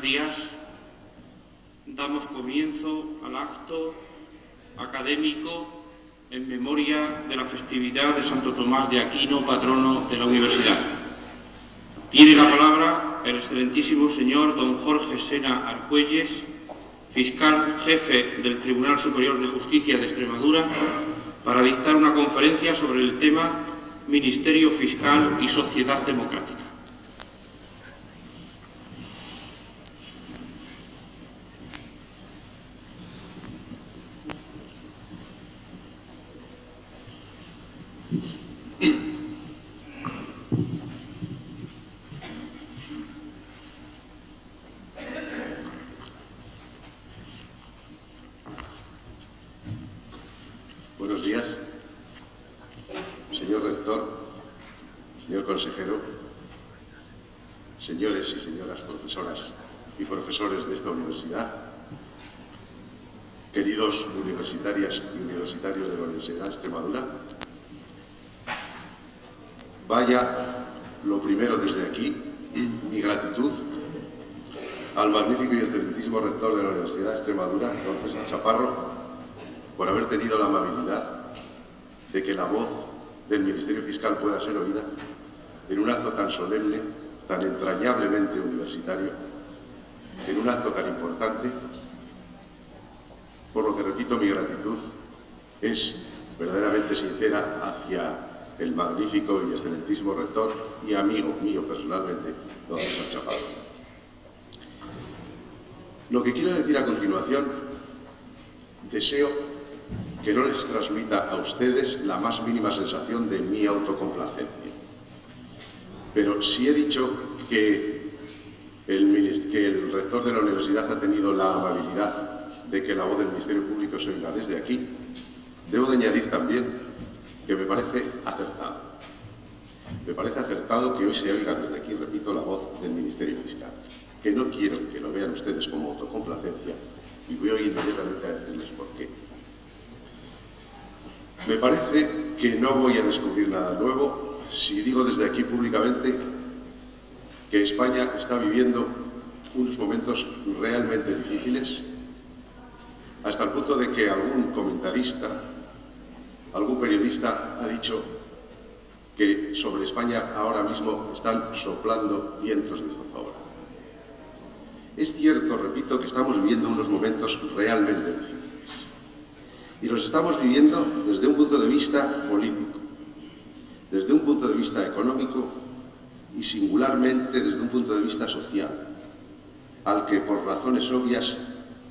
días. Damos comienzo al acto académico en memoria de la festividad de Santo Tomás de Aquino, patrono de la Universidad. Tiene la palabra el excelentísimo señor don Jorge Sena Argüelles, fiscal jefe del Tribunal Superior de Justicia de Extremadura, para dictar una conferencia sobre el tema Ministerio Fiscal y Sociedad Democrática. Buenos días, señor rector, señor consejero, señores y señoras profesoras y profesores de esta universidad, queridos universitarias y universitarios de la Universidad de Extremadura. Vaya, lo primero desde aquí, mi gratitud al magnífico y excelentísimo rector de la Universidad de Extremadura, don César Chaparro, por haber tenido la amabilidad de que la voz del Ministerio Fiscal pueda ser oída en un acto tan solemne, tan entrañablemente universitario, en un acto tan importante, por lo que, repito, mi gratitud es verdaderamente sincera hacia el magnífico y excelentísimo rector y amigo mío personalmente, don César Chaparro. Lo que quiero decir a continuación, deseo que no les transmita a ustedes la más mínima sensación de mi autocomplacencia. Pero si he dicho que el rector de la universidad ha tenido la amabilidad de que la voz del Ministerio Público se oiga desde aquí, debo de añadir también que me parece acertado. Me parece acertado que hoy se oiga desde aquí, repito, la voz del Ministerio Fiscal, que no quiero que lo vean ustedes como autocomplacencia, y voy inmediatamente a decirles por qué. Me parece que no voy a descubrir nada nuevo si digo desde aquí públicamente que España está viviendo unos momentos realmente difíciles, hasta el punto de que algún comentarista, algún periodista ha dicho que sobre España ahora mismo están soplando vientos de zozobra. Es cierto, repito, que estamos viviendo unos momentos realmente difíciles. Y los estamos viviendo desde un punto de vista político, desde un punto de vista económico y singularmente desde un punto de vista social, al que por razones obvias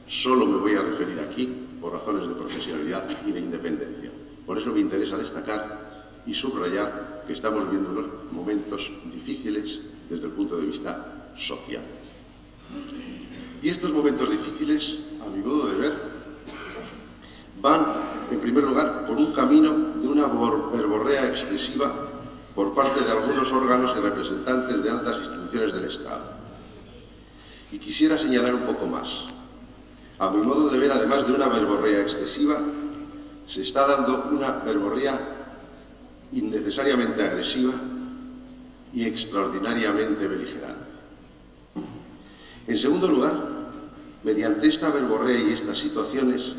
solo me voy a referir aquí, por razones de profesionalidad y de independencia. Por eso me interesa destacar y subrayar que estamos viviendo unos momentos difíciles desde el punto de vista social. Y estos momentos difíciles, a mi modo de ver, van, en primer lugar, por un camino de una verborrea excesiva por parte de algunos órganos y representantes de altas instituciones del Estado. Y quisiera señalar un poco más. A mi modo de ver, además de una verborrea excesiva, se está dando una verborrea innecesariamente agresiva y extraordinariamente beligerante. En segundo lugar, mediante esta verborrea y estas situaciones,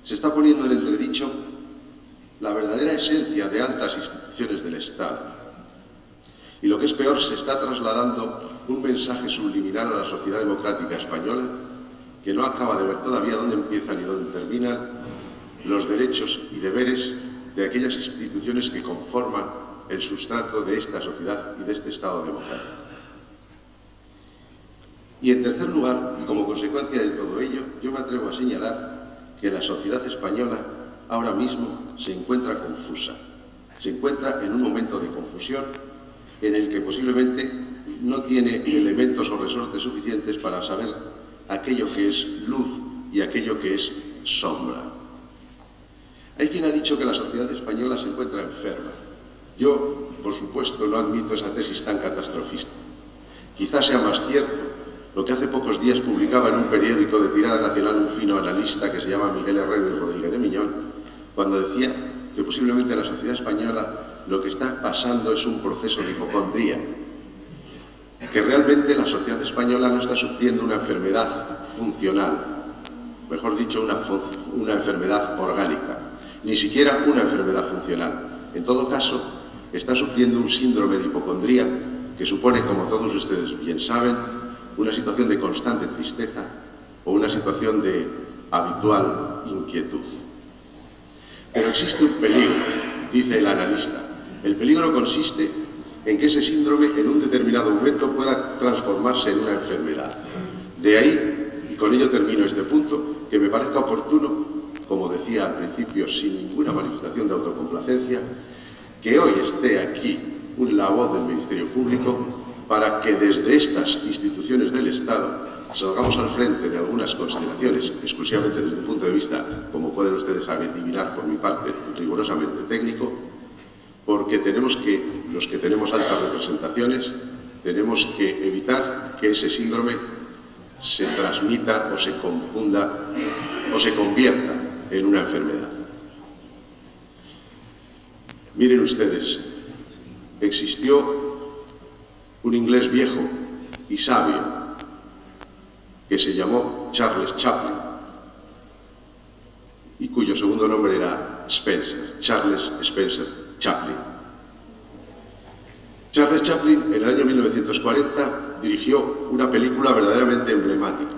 se está poniendo en entredicho la verdadera esencia de altas instituciones del Estado. Y lo que es peor, se está trasladando un mensaje subliminal a la sociedad democrática española que no acaba de ver todavía dónde empiezan y dónde terminan los derechos y deberes de aquellas instituciones que conforman el sustrato de esta sociedad y de este Estado democrático. Y en tercer lugar, y como consecuencia de todo ello, yo me atrevo a señalar que la sociedad española ahora mismo se encuentra confusa, se encuentra en un momento de confusión en el que posiblemente no tiene elementos o resortes suficientes para saber aquello que es luz y aquello que es sombra. Hay quien ha dicho que la sociedad española se encuentra enferma. Yo, por supuesto, no admito esa tesis tan catastrofista. Quizás sea más cierto lo que hace pocos días publicaba en un periódico de tirada nacional un fino analista que se llama Miguel Herrero y Rodríguez de Miñón, cuando decía que posiblemente en la sociedad española lo que está pasando es un proceso de hipocondría. que realmente la sociedad española no está sufriendo una enfermedad funcional, mejor dicho, una enfermedad orgánica, ni siquiera una enfermedad funcional. En todo caso, está sufriendo un síndrome de hipocondría que supone, como todos ustedes bien saben, una situación de constante tristeza o una situación de habitual inquietud. Pero existe un peligro, dice el analista. El peligro consiste en que ese síndrome en un determinado momento pueda transformarse en una enfermedad. De ahí, y con ello termino este punto, que me parezca oportuno, como decía al principio, sin ninguna manifestación de autocomplacencia, que hoy esté aquí la voz del Ministerio Público para que desde estas instituciones del Estado salgamos al frente de algunas consideraciones, exclusivamente desde un punto de vista, como pueden ustedes adivinar por mi parte, rigurosamente técnico, porque los que tenemos altas representaciones, tenemos que evitar que ese síndrome se transmita o se confunda o se convierta en una enfermedad. Miren ustedes, existió un inglés viejo y sabio que se llamó Charles Chaplin y cuyo segundo nombre era Spencer, Charles Spencer Chaplin. Charles Chaplin, en el año 1940, dirigió una película verdaderamente emblemática.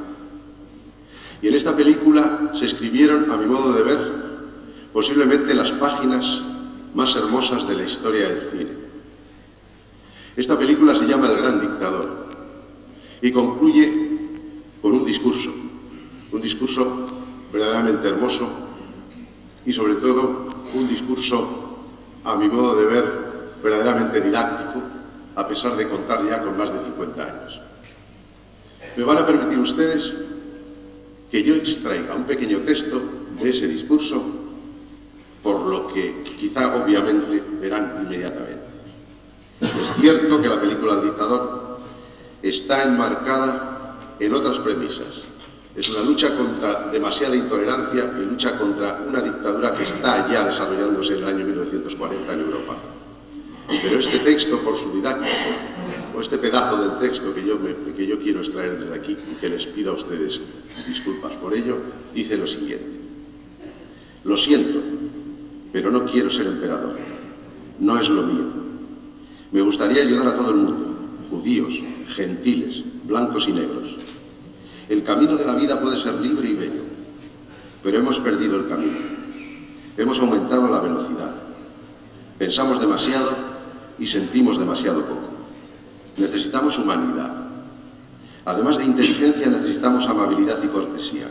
Y en esta película se escribieron, a mi modo de ver, posiblemente las páginas más hermosas de la historia del cine. Esta película se llama El Gran Dictador y concluye con un discurso verdaderamente hermoso y sobre todo un discurso, a mi modo de ver, verdaderamente didáctico, a pesar de contar ya con más de 50 años. Me van a permitir ustedes que yo extraiga un pequeño texto de ese discurso, por lo que quizá obviamente verán inmediatamente. Es cierto que la película El Dictador está enmarcada en otras premisas. Es una lucha contra demasiada intolerancia y lucha contra una dictadura que está ya desarrollándose en el año 1940 en Europa. Pero este texto, por su didáctico, o este pedazo del texto que yo quiero extraer desde aquí y que les pido a ustedes disculpas por ello, dice lo siguiente. Lo siento, pero no quiero ser emperador. No es lo mío. Me gustaría ayudar a todo el mundo, judíos, gentiles, blancos y negros. El camino de la vida puede ser libre y bello, pero hemos perdido el camino. Hemos aumentado la velocidad. Pensamos demasiado y sentimos demasiado poco. Necesitamos humanidad. Además de inteligencia, necesitamos amabilidad y cortesía.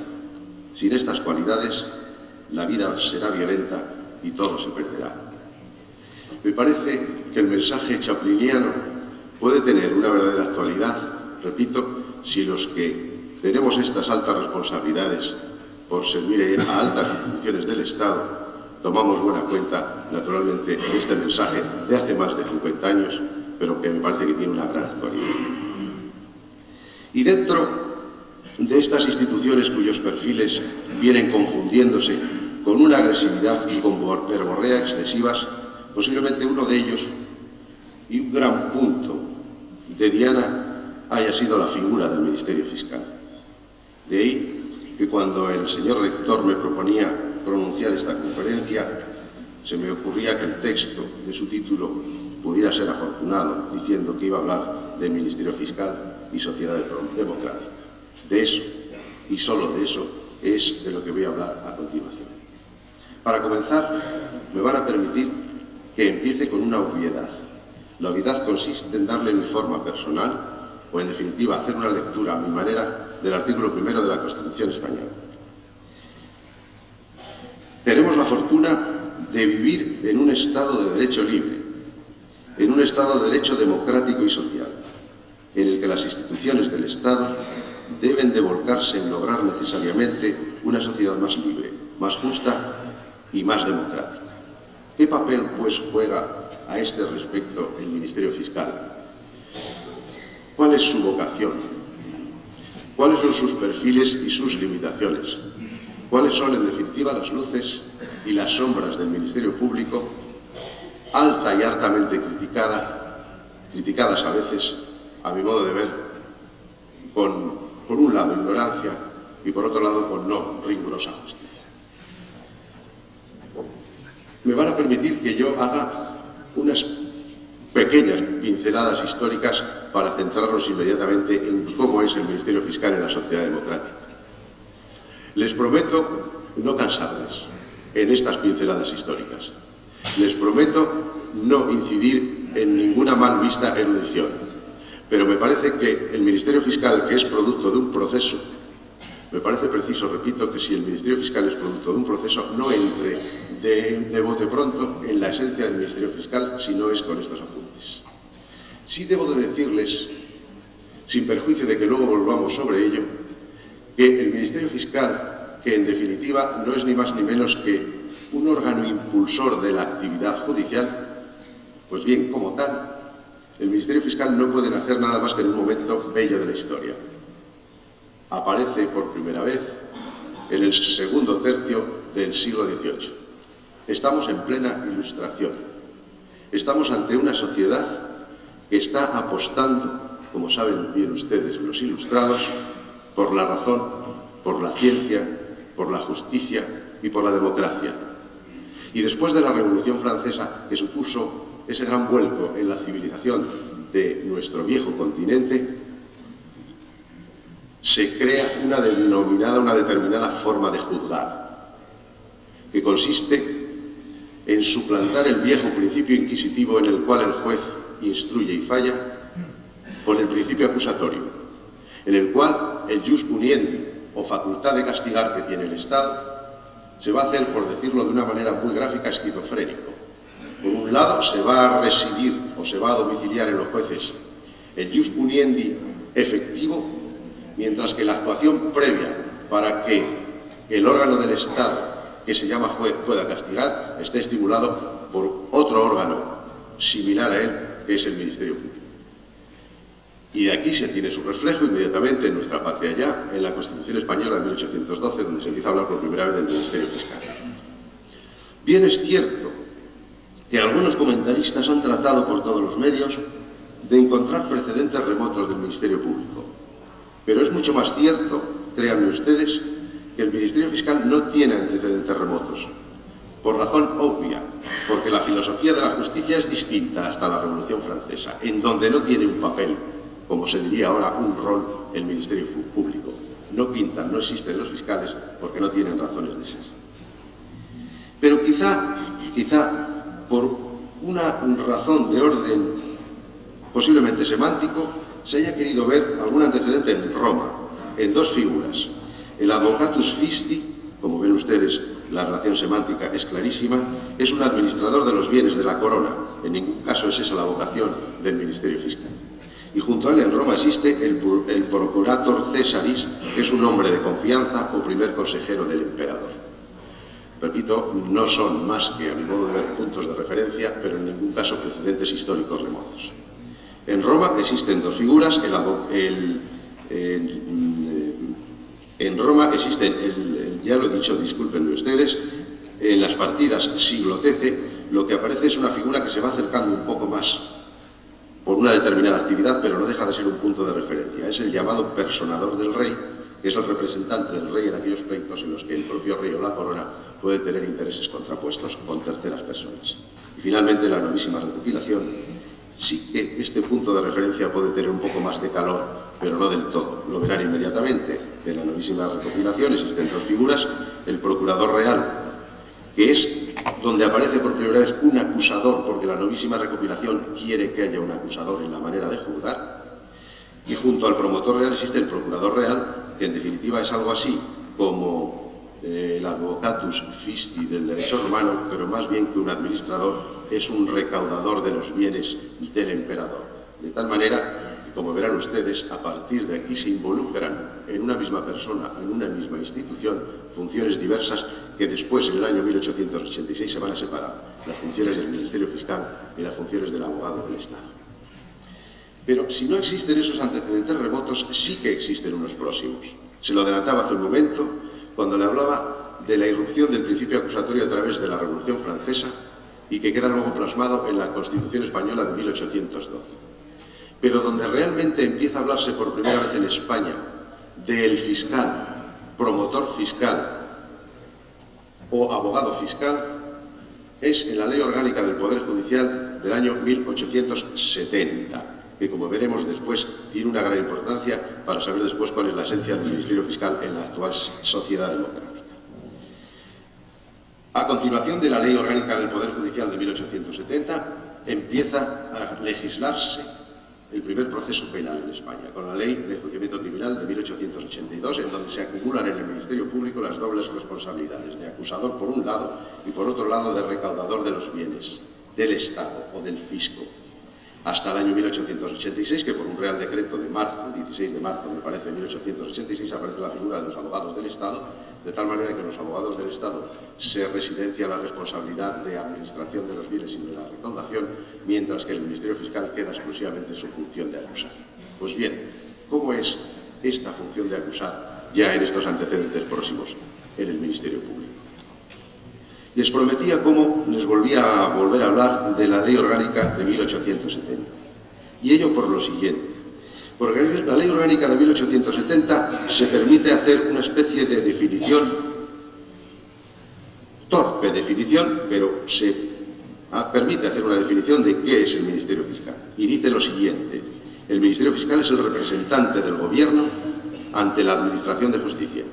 Sin estas cualidades, la vida será violenta y todo se perderá. Me parece que el mensaje chapliniano puede tener una verdadera actualidad, repito, si los que tenemos estas altas responsabilidades por servir a altas instituciones del Estado tomamos buena cuenta, naturalmente, de este mensaje de hace más de 50 años, pero que me parece que tiene una gran actualidad. Y dentro de estas instituciones cuyos perfiles vienen confundiéndose con una agresividad y con verborrea excesivas, posiblemente uno de ellos, y un gran punto de diana, haya sido la figura del Ministerio Fiscal. De ahí que cuando el señor rector me proponía pronunciar esta conferencia, se me ocurría que el texto de su título pudiera ser afortunado, diciendo que iba a hablar del Ministerio Fiscal y Sociedad Democrática. De eso, y solo de eso, es de lo que voy a hablar a continuación. Para comenzar, me van a permitir que empiece con una obviedad. La obviedad consiste en darle mi forma personal, o en definitiva, hacer una lectura a mi manera del artículo 1 de la Constitución española. Tenemos la fortuna de vivir en un Estado de derecho libre, en un Estado de derecho democrático y social, en el que las instituciones del Estado deben de volcarse en lograr necesariamente una sociedad más libre, más justa y más democrática. ¿Qué papel, pues, juega a este respecto el Ministerio Fiscal? ¿Cuál es su vocación? ¿Cuáles son sus perfiles y sus limitaciones? ¿Cuáles son, en definitiva, las luces y las sombras del Ministerio Público, alta y hartamente criticadas a veces, a mi modo de ver, por un lado, ignorancia y por otro lado, con no rigurosa justicia. Me van a permitir que yo haga unas pequeñas pinceladas históricas para centrarnos inmediatamente en cómo es el Ministerio Fiscal en la sociedad democrática. Les prometo no cansarles en estas pinceladas históricas. Les prometo no incidir en ninguna mal vista erudición. Pero me parece que el Ministerio Fiscal, que es producto de un proceso, me parece preciso, repito, que si el Ministerio Fiscal es producto de un proceso, no entre de bote pronto en la esencia del Ministerio Fiscal, si no es con estos apuntes. Sí debo de decirles, sin perjuicio de que luego volvamos sobre ello, que el Ministerio Fiscal, que en definitiva no es ni más ni menos que un órgano impulsor de la actividad judicial, pues bien, como tal, el Ministerio Fiscal no puede nacer nada más que en un momento bello de la historia. Aparece por primera vez en el segundo tercio del siglo XVIII. Estamos en plena Ilustración. Estamos ante una sociedad que está apostando, como saben bien ustedes los ilustrados, por la razón, por la ciencia, por la justicia y por la democracia. Y después de la Revolución Francesa, que supuso ese gran vuelco en la civilización de nuestro viejo continente, se crea una determinada forma de juzgar, que consiste en suplantar el viejo principio inquisitivo en el cual el juez instruye y falla, con el principio acusatorio, en el cual el jus puniendi, o facultad de castigar que tiene el Estado, se va a hacer, por decirlo de una manera muy gráfica, esquizofrénico. Por un lado, se va a residir o se va a domiciliar en los jueces el jus puniendi efectivo, mientras que la actuación previa para que el órgano del Estado, que se llama juez, pueda castigar, esté estimulado por otro órgano similar a él, que es el Ministerio Público. Y de aquí se tiene su reflejo inmediatamente en nuestra patria ya, en la Constitución Española de 1812, donde se empieza a hablar por primera vez del Ministerio Fiscal. Bien es cierto que algunos comentaristas han tratado por todos los medios de encontrar precedentes remotos del Ministerio Público. Pero es mucho más cierto, créanme ustedes, que el Ministerio Fiscal no tiene antecedentes remotos. Por razón obvia, porque la filosofía de la justicia es distinta hasta la Revolución Francesa, en donde no tiene un papel, como se diría ahora, un rol el Ministerio Público. No pintan, no existen los fiscales porque no tienen razones de ser. Pero quizá por una razón de orden posiblemente semántico, se haya querido ver algún antecedente en Roma, en dos figuras. El advocatus fisti, como ven ustedes, la relación semántica es clarísima, es un administrador de los bienes de la corona. En ningún caso es esa la vocación del Ministerio Fiscal. Y junto a él en Roma existe el procurator Cesaris, que es un hombre de confianza o primer consejero del emperador. Repito, no son más que, a mi modo de ver, puntos de referencia, pero en ningún caso precedentes históricos remotos. En Roma existen dos figuras, en Roma existen, ya lo he dicho, discúlpenme ustedes, en las partidas siglo XIII, lo que aparece es una figura que se va acercando un poco más por una determinada actividad, pero no deja de ser un punto de referencia. Es el llamado personador del rey, que es el representante del rey en aquellos pleitos en los que el propio rey o la corona puede tener intereses contrapuestos con terceras personas. Y finalmente, la novísima recopilación, sí que este punto de referencia puede tener un poco más de calor, pero no del todo. Lo verán inmediatamente. En la novísima recopilación existen dos figuras: el procurador real, que es donde aparece por primera vez un acusador, porque la novísima recopilación quiere que haya un acusador en la manera de juzgar, y junto al promotor real existe el procurador real, que en definitiva es algo así como el advocatus fisti del derecho romano, pero más bien que un administrador, es un recaudador de los bienes del emperador. De tal manera que, como verán ustedes, a partir de aquí se involucran en una misma persona, en una misma institución, funciones diversas que después, en el año 1886, se van a separar: las funciones del Ministerio Fiscal y las funciones del abogado del Estado. Pero si no existen esos antecedentes remotos, sí que existen unos próximos. Se lo adelantaba hace un momento cuando le hablaba de la irrupción del principio acusatorio a través de la Revolución Francesa y que queda luego plasmado en la Constitución Española de 1812. pero donde realmente empieza a hablarse por primera vez en España del fiscal, promotor fiscal o abogado fiscal, es en la Ley Orgánica del Poder Judicial del año 1870, que, como veremos después, tiene una gran importancia para saber después cuál es la esencia del Ministerio Fiscal en la actual sociedad democrática. A continuación de la Ley Orgánica del Poder Judicial de 1870, empieza a legislarse el primer proceso penal en España, con la Ley de Enjuiciamiento Criminal de 1882, en donde se acumulan en el Ministerio Público las dobles responsabilidades de acusador por un lado y por otro lado de recaudador de los bienes del Estado o del fisco. Hasta el año 1886, que por un Real Decreto de marzo, 16 de marzo, me parece, de 1886, aparece la figura de los abogados del Estado, de tal manera que en los abogados del Estado se residencia la responsabilidad de administración de los bienes y de la recaudación, mientras que el Ministerio Fiscal queda exclusivamente en su función de acusar. Pues bien, ¿cómo es esta función de acusar ya en estos antecedentes próximos en el Ministerio Público? Les prometía cómo les volver a hablar de la Ley Orgánica de 1870. Y ello por lo siguiente. Porque la Ley Orgánica de 1870 se permite hacer una especie de definición, torpe definición, pero se permite hacer una definición de qué es el Ministerio Fiscal. Y dice lo siguiente: el Ministerio Fiscal es el representante del Gobierno ante la Administración de Justicia.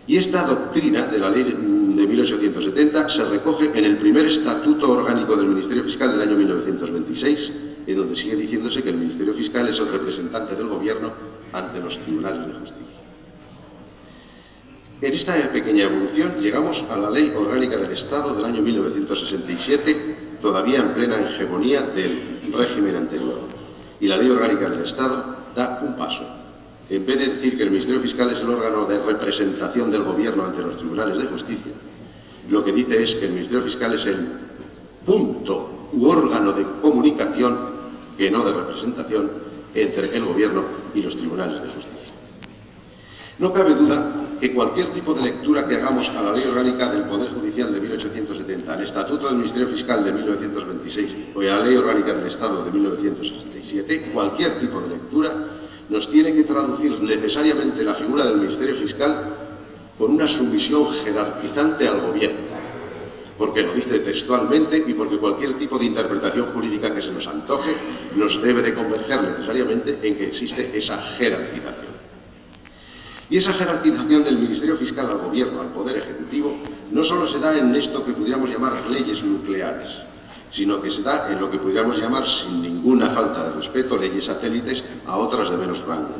Y esta doctrina de la Ley de 1870 se recoge en el primer Estatuto Orgánico del Ministerio Fiscal del año 1926, en donde sigue diciéndose que el Ministerio Fiscal es el representante del Gobierno ante los tribunales de justicia. En esta pequeña evolución llegamos a la Ley Orgánica del Estado del año 1967, todavía en plena hegemonía del régimen anterior. Y la Ley Orgánica del Estado da un paso. En vez de decir que el Ministerio Fiscal es el órgano de representación del Gobierno ante los tribunales de justicia, lo que dice es que el Ministerio Fiscal es el punto u órgano de comunicación, que no de representación, entre el Gobierno y los tribunales de justicia. No cabe duda que cualquier tipo de lectura que hagamos a la Ley Orgánica del Poder Judicial de 1870, al Estatuto del Ministerio Fiscal de 1926 o a la Ley Orgánica del Estado de 1967, cualquier tipo de lectura nos tiene que traducir necesariamente la figura del Ministerio Fiscal con una sumisión jerarquizante al Gobierno, porque lo dice textualmente y porque cualquier tipo de interpretación jurídica que se nos antoje nos debe de convencer necesariamente en que existe esa jerarquización. Y esa jerarquización del Ministerio Fiscal al Gobierno, al Poder Ejecutivo, no solo se da en esto que podríamos llamar leyes nucleares, sino que se da en lo que podríamos llamar, sin ninguna falta de respeto, leyes satélites a otras de menos rango.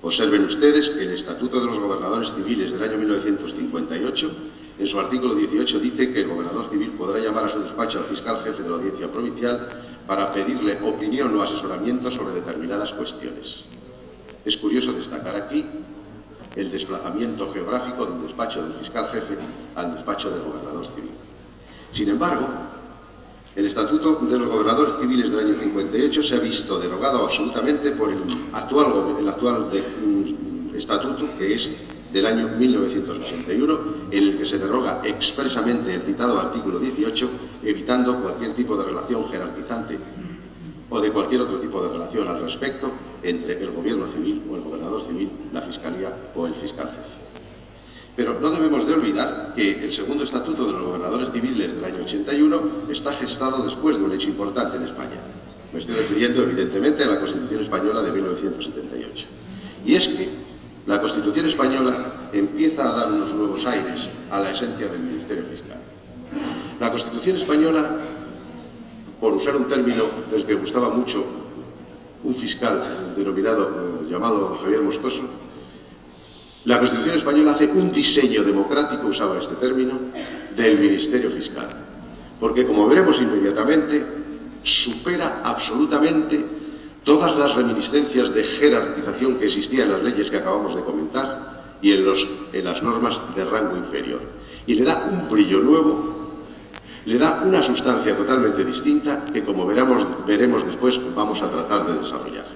Observen ustedes que el Estatuto de los Gobernadores Civiles del año 1958, en su artículo 18, dice que el gobernador civil podrá llamar a su despacho al fiscal jefe de la Audiencia Provincial para pedirle opinión o asesoramiento sobre determinadas cuestiones. Es curioso destacar aquí el desplazamiento geográfico del despacho del fiscal jefe al despacho del gobernador civil. Sin embargo, el Estatuto de los Gobernadores Civiles del año 58 se ha visto derogado absolutamente por el actual Estatuto, que es del año 1981, en el que se deroga expresamente el citado artículo 18, evitando cualquier tipo de relación jerarquizante o de cualquier otro tipo de relación al respecto entre el Gobierno civil o el gobernador civil, la Fiscalía o el fiscal jefe. Pero no debemos de olvidar que el segundo Estatuto de los Gobernadores Civiles del año 81 está gestado después de un hecho importante en España. Me estoy refiriendo evidentemente a la Constitución Española de 1978. Y es que la Constitución Española empieza a dar unos nuevos aires a la esencia del Ministerio Fiscal. La Constitución Española, por usar un término del que gustaba mucho un fiscal llamado Javier Moscoso, la Constitución Española hace un diseño democrático, usaba este término, del Ministerio Fiscal. Porque, como veremos inmediatamente, supera absolutamente todas las reminiscencias de jerarquización que existían en las leyes que acabamos de comentar y en las normas de rango inferior. Y le da un brillo nuevo, le da una sustancia totalmente distinta que, como veremos después, vamos a tratar de desarrollar.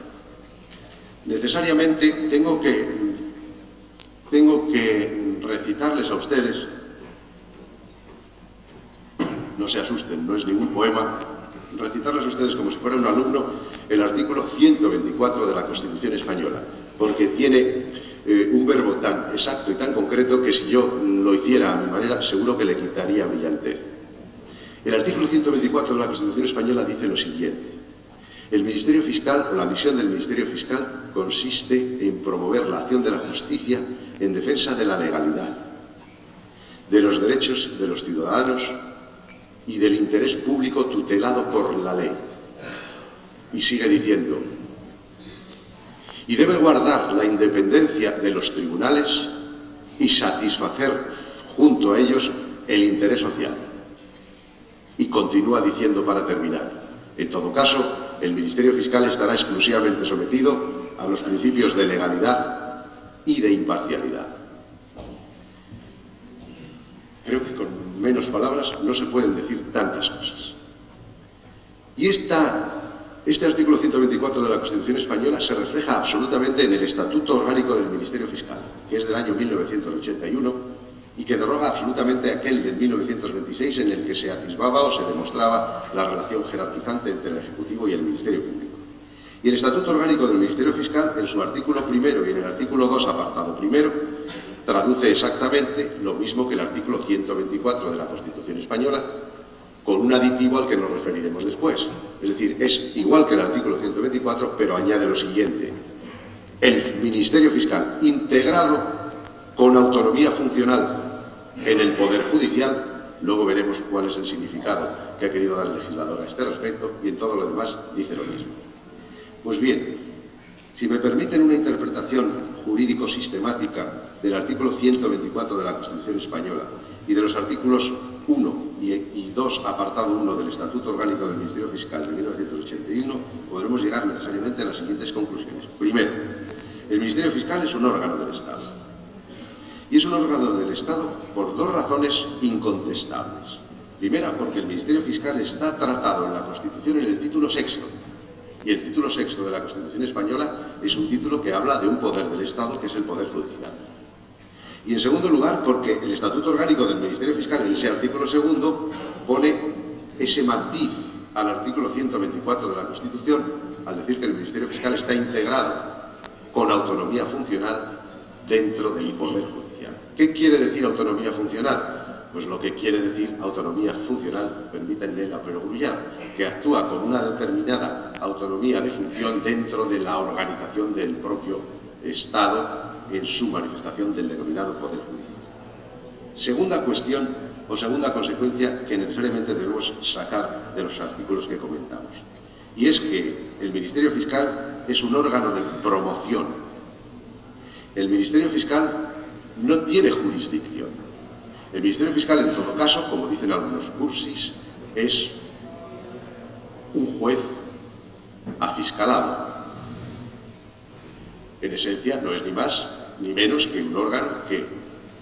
Necesariamente tengo que recitarles a ustedes, no se asusten, no es ningún poema, recitarles a ustedes como si fuera un alumno el artículo 124 de la Constitución española, porque tiene un verbo tan exacto y tan concreto que si yo lo hiciera a mi manera, seguro que le quitaría brillantez. El artículo 124 de la Constitución española dice lo siguiente: el Ministerio Fiscal, o la misión del Ministerio Fiscal, consiste en promover la acción de la justicia en defensa de la legalidad, de los derechos de los ciudadanos y del interés público tutelado por la ley. Y sigue diciendo: y debe guardar la independencia de los tribunales y satisfacer junto a ellos el interés social. Y continúa diciendo para terminar: en todo caso, el Ministerio Fiscal estará exclusivamente sometido a los principios de legalidad y de imparcialidad. Creo que con menos palabras no se pueden decir tantas cosas. Y este artículo 124 de la Constitución española se refleja absolutamente en el Estatuto Orgánico del Ministerio Fiscal, que es del año 1981 y que deroga absolutamente aquel de 1926 en el que se atisbaba o se demostraba la relación jerarquizante entre el Ejecutivo y el Ministerio Público. Y el Estatuto Orgánico del Ministerio Fiscal, en su artículo primero y en el artículo 2, apartado primero, traduce exactamente lo mismo que el artículo 124 de la Constitución española, con un aditivo al que nos referiremos después. Es decir, es igual que el artículo 124, pero añade lo siguiente: el Ministerio Fiscal integrado con autonomía funcional en el Poder Judicial. Luego veremos cuál es el significado que ha querido dar el legislador a este respecto, y en todo lo demás dice lo mismo. Pues bien, si me permiten una interpretación jurídico-sistemática del artículo 124 de la Constitución española y de los artículos 1 y 2, apartado 1 del Estatuto Orgánico del Ministerio Fiscal de 1981, podremos llegar necesariamente a las siguientes conclusiones. Primero, el Ministerio Fiscal es un órgano del Estado. Y es un órgano del Estado por dos razones incontestables. Primera, porque el Ministerio Fiscal está tratado en la Constitución en el título sexto. Y el título sexto de la Constitución española es un título que habla de un poder del Estado, que es el Poder Judicial. Y en segundo lugar, porque el Estatuto Orgánico del Ministerio Fiscal, en ese artículo segundo, pone ese matiz al artículo 124 de la Constitución, al decir que el Ministerio Fiscal está integrado con autonomía funcional dentro del Poder Judicial. ¿Qué quiere decir autonomía funcional? Pues lo que quiere decir autonomía funcional, permítanme la perogrullada, que actúa con una determinada autonomía de función dentro de la organización del propio Estado en su manifestación del denominado Poder Judicial. Segunda cuestión o segunda consecuencia que necesariamente debemos sacar de los artículos que comentamos, y es que el Ministerio Fiscal es un órgano de promoción. El Ministerio Fiscal no tiene jurisdicción. El Ministerio Fiscal, en todo caso, como dicen algunos cursis, es un juez afiscalado. En esencia, no es ni más ni menos que un órgano que,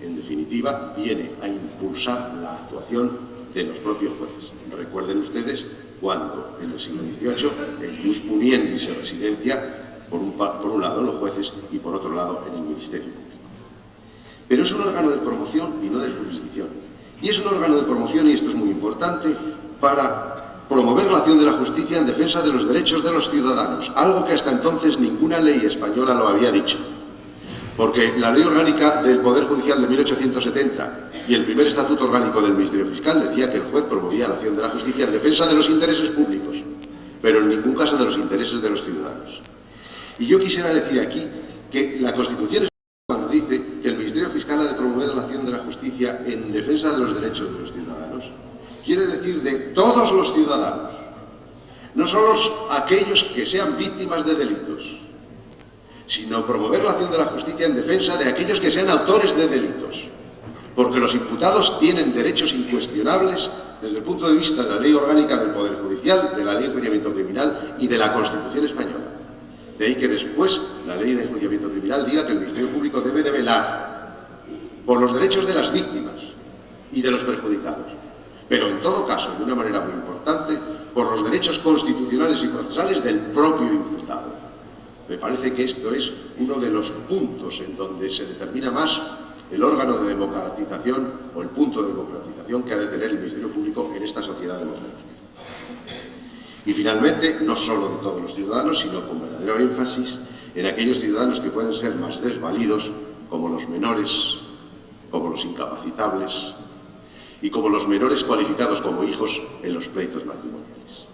en definitiva, viene a impulsar la actuación de los propios jueces. Recuerden ustedes cuando, en el siglo XVIII, el ius puniendi se residencia, por un lado, en los jueces y, por otro lado, en el Ministerio Público. Pero es un órgano de promoción y no de jurisdicción. Y es un órgano de promoción, y esto es muy importante, para promover la acción de la justicia en defensa de los derechos de los ciudadanos, algo que hasta entonces ninguna ley española lo había dicho. Porque la Ley Orgánica del Poder Judicial de 1870 y el primer Estatuto Orgánico del Ministerio Fiscal decía que el juez promovía la acción de la justicia en defensa de los intereses públicos, pero en ningún caso de los intereses de los ciudadanos. Y yo quisiera decir aquí que la Constitución es cuando dice que el Ministerio Fiscal ha de promover la acción de la justicia en defensa de los derechos de los ciudadanos, quiere decir de todos los ciudadanos, no solo aquellos que sean víctimas de delitos, sino promover la acción de la justicia en defensa de aquellos que sean autores de delitos, porque los imputados tienen derechos incuestionables desde el punto de vista de la Ley Orgánica del Poder Judicial, de la Ley de Enjuiciamiento Criminal y de la Constitución Española. De ahí que después la Ley de Enjuiciamiento Criminal diga que el Ministerio Público debe de velar por los derechos de las víctimas y de los perjudicados, pero en todo caso, de una manera muy importante, por los derechos constitucionales y procesales del propio imputado. Me parece que esto es uno de los puntos en donde se determina más el órgano de democratización o el punto de democratización que ha de tener el Ministerio Público en esta sociedad democrática. Y finalmente, no solo de todos los ciudadanos, sino con verdadero énfasis en aquellos ciudadanos que pueden ser más desvalidos, como los menores, como los incapacitables y como los menores cualificados como hijos en los pleitos matrimoniales.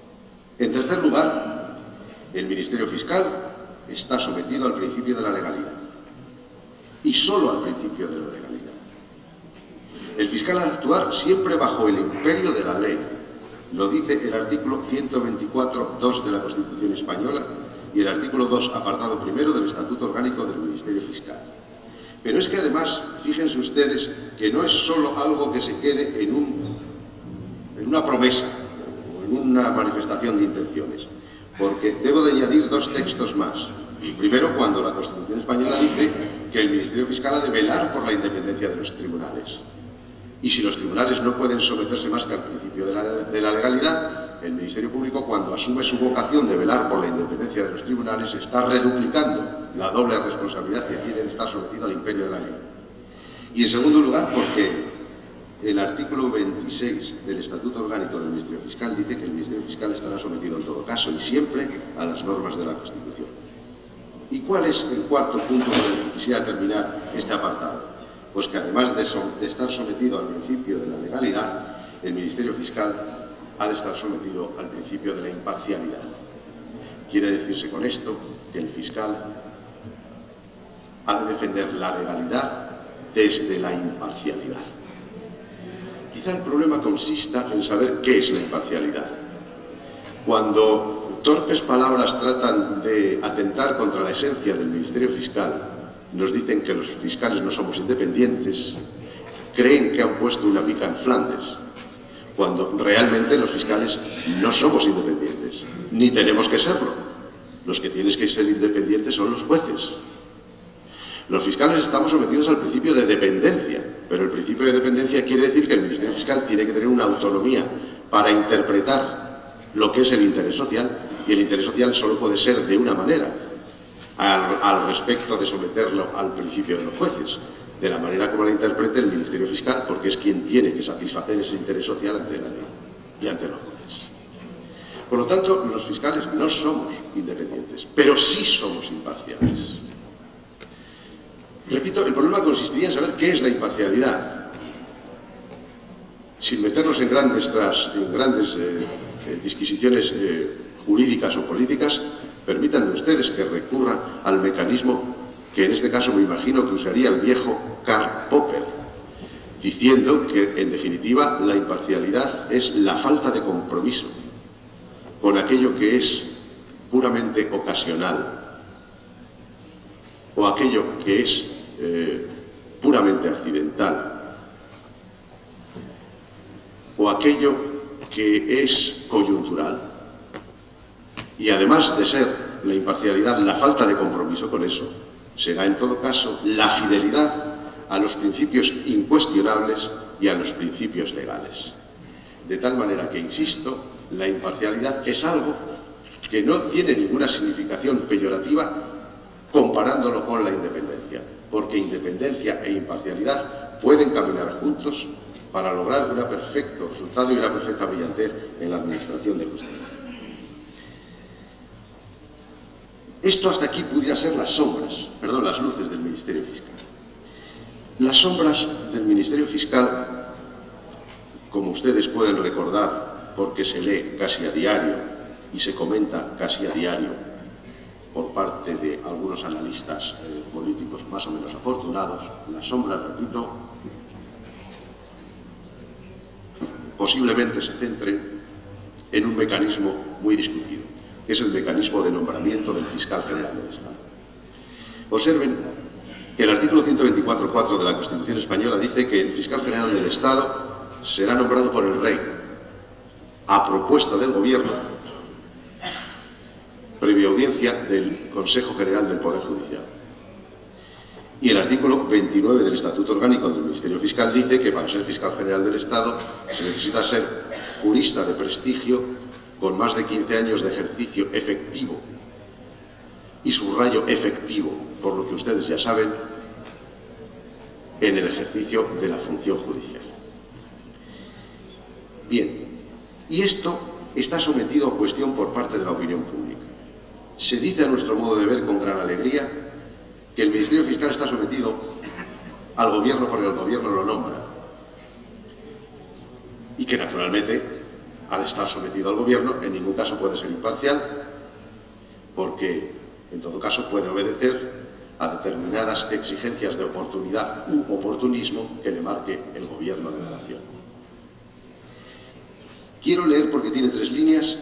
En tercer lugar, el Ministerio Fiscal está sometido al principio de la legalidad, y solo al principio de la legalidad. El fiscal ha de actuar siempre bajo el imperio de la ley. Lo dice el artículo 124.2 de la Constitución Española y el artículo 2, apartado primero del Estatuto Orgánico del Ministerio Fiscal. Pero es que además, fíjense ustedes, que no es solo algo que se quede en una promesa o en una manifestación de intenciones, porque debo de añadir dos textos más. Primero, cuando la Constitución Española dice que el Ministerio Fiscal ha de velar por la independencia de los tribunales. Y si los tribunales no pueden someterse más que al principio de la legalidad, el Ministerio Público, cuando asume su vocación de velar por la independencia de los tribunales, está reduplicando la doble responsabilidad que tiene de estar sometido al imperio de la ley. Y en segundo lugar, porque el artículo 26 del Estatuto Orgánico del Ministerio Fiscal dice que el Ministerio Fiscal estará sometido en todo caso y siempre a las normas de la Constitución. ¿Y cuál es el cuarto punto con el que quisiera terminar este apartado? Pues que además de estar sometido al principio de la legalidad, el Ministerio Fiscal ha de estar sometido al principio de la imparcialidad. Quiere decirse con esto que el fiscal ha de defender la legalidad desde la imparcialidad. Quizá el problema consista en saber qué es la imparcialidad. Cuando torpes palabras tratan de atentar contra la esencia del Ministerio Fiscal, nos dicen que los fiscales no somos independientes, creen que han puesto una pica en Flandes, cuando realmente los fiscales no somos independientes, ni tenemos que serlo. Los que tienen que ser independientes son los jueces. Los fiscales estamos sometidos al principio de dependencia, pero el principio de dependencia quiere decir que el Ministerio Fiscal tiene que tener una autonomía para interpretar lo que es el interés social, y el interés social solo puede ser de una manera, al respecto de someterlo al principio de los jueces, de la manera como la interprete el Ministerio Fiscal, porque es quien tiene que satisfacer ese interés social ante la ley y ante los jueces. Por lo tanto, los fiscales no somos independientes, pero sí somos imparciales. Repito, el problema consistiría en saber qué es la imparcialidad, sin meternos en grandes disquisiciones jurídicas o políticas. Permítanme ustedes que recurra al mecanismo que en este caso me imagino que usaría el viejo Karl Popper, diciendo que, en definitiva, la imparcialidad es la falta de compromiso con aquello que es puramente ocasional o aquello que es puramente accidental o aquello que es coyuntural. Y además de ser la imparcialidad la falta de compromiso con eso, será en todo caso la fidelidad a los principios incuestionables y a los principios legales. De tal manera que, insisto, la imparcialidad es algo que no tiene ninguna significación peyorativa comparándolo con la independencia, porque independencia e imparcialidad pueden caminar juntos para lograr un perfecto resultado y una perfecta brillantez en la administración de justicia. Esto hasta aquí pudiera ser las luces del Ministerio Fiscal. Las sombras del Ministerio Fiscal, como ustedes pueden recordar, porque se lee casi a diario y se comenta casi a diario por parte de algunos analistas políticos más o menos afortunados, las sombras, repito, posiblemente se centren en un mecanismo muy discutido, que es el mecanismo de nombramiento del fiscal general del Estado. Observen que el artículo 124.4 de la Constitución Española dice que el fiscal general del Estado será nombrado por el Rey, a propuesta del Gobierno, previa audiencia del Consejo General del Poder Judicial. Y el artículo 29 del Estatuto Orgánico del Ministerio Fiscal dice que para ser fiscal general del Estado se necesita ser jurista de prestigio con más de 15 años de ejercicio efectivo, y subrayo efectivo, por lo que ustedes ya saben, en el ejercicio de la función judicial. Bien, y esto está sometido a cuestión por parte de la opinión pública. Se dice a nuestro modo de ver con gran alegría que el Ministerio Fiscal está sometido al Gobierno porque el Gobierno lo nombra y que naturalmente al estar sometido al Gobierno en ningún caso puede ser imparcial porque en todo caso puede obedecer a determinadas exigencias de oportunidad u oportunismo que le marque el Gobierno de la Nación. Quiero leer, porque tiene 3 líneas,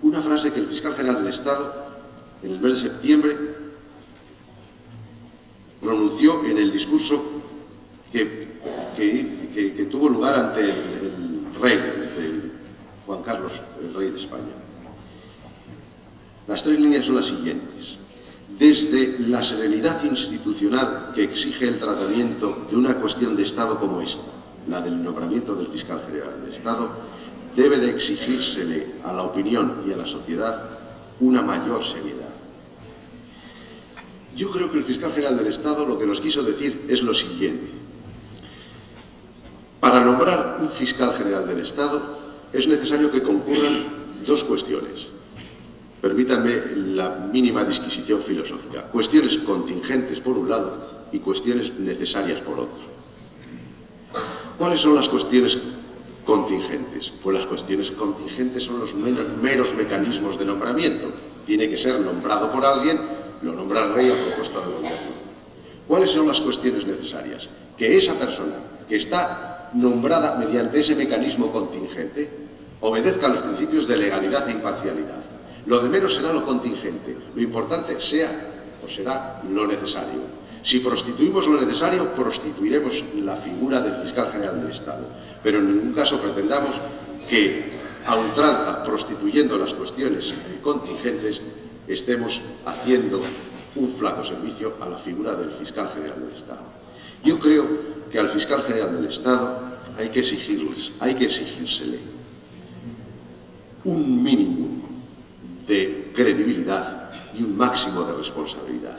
una frase que el Fiscal General del Estado, en el mes de septiembre, pronunció en el discurso que tuvo lugar ante el rey, ante Juan Carlos, el rey de España. Las 3 líneas son las siguientes. Desde la serenidad institucional que exige el tratamiento de una cuestión de Estado como esta, la del nombramiento del Fiscal General del Estado, debe de exigírsele a la opinión y a la sociedad una mayor seriedad. Yo creo que el Fiscal General del Estado lo que nos quiso decir es lo siguiente. Para nombrar un Fiscal General del Estado es necesario que concurran 2 cuestiones. Permítanme la mínima disquisición filosófica. Cuestiones contingentes por un lado y cuestiones necesarias por otro. ¿Cuáles son las cuestiones contingentes? Pues las cuestiones contingentes son los meros mecanismos de nombramiento. Tiene que ser nombrado por alguien, lo nombra el rey a propuesta del Gobierno. ¿Cuáles son las cuestiones necesarias? Que esa persona que está nombrada mediante ese mecanismo contingente obedezca a los principios de legalidad e imparcialidad. Lo de menos será lo contingente, lo importante sea o será lo necesario. Si prostituimos lo necesario, prostituiremos la figura del Fiscal General del Estado. Pero en ningún caso pretendamos que, a ultranza, prostituyendo las cuestiones contingentes, estemos haciendo un flaco servicio a la figura del Fiscal General del Estado. Yo creo que al Fiscal General del Estado hay que exigírsele un mínimo de credibilidad y un máximo de responsabilidad.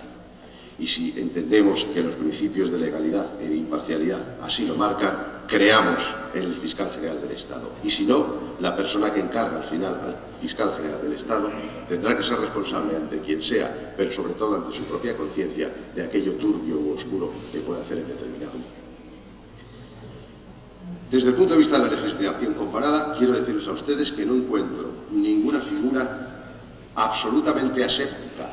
Y si entendemos que los principios de legalidad e imparcialidad así lo marcan, creamos en el Fiscal General del Estado. Y si no, la persona que encarga al final al Fiscal General del Estado tendrá que ser responsable ante quien sea, pero sobre todo ante su propia conciencia, de aquello turbio u oscuro que puede hacer en determinado momento. Desde el punto de vista de la legislación comparada, quiero decirles a ustedes que no encuentro ninguna figura absolutamente aséptica,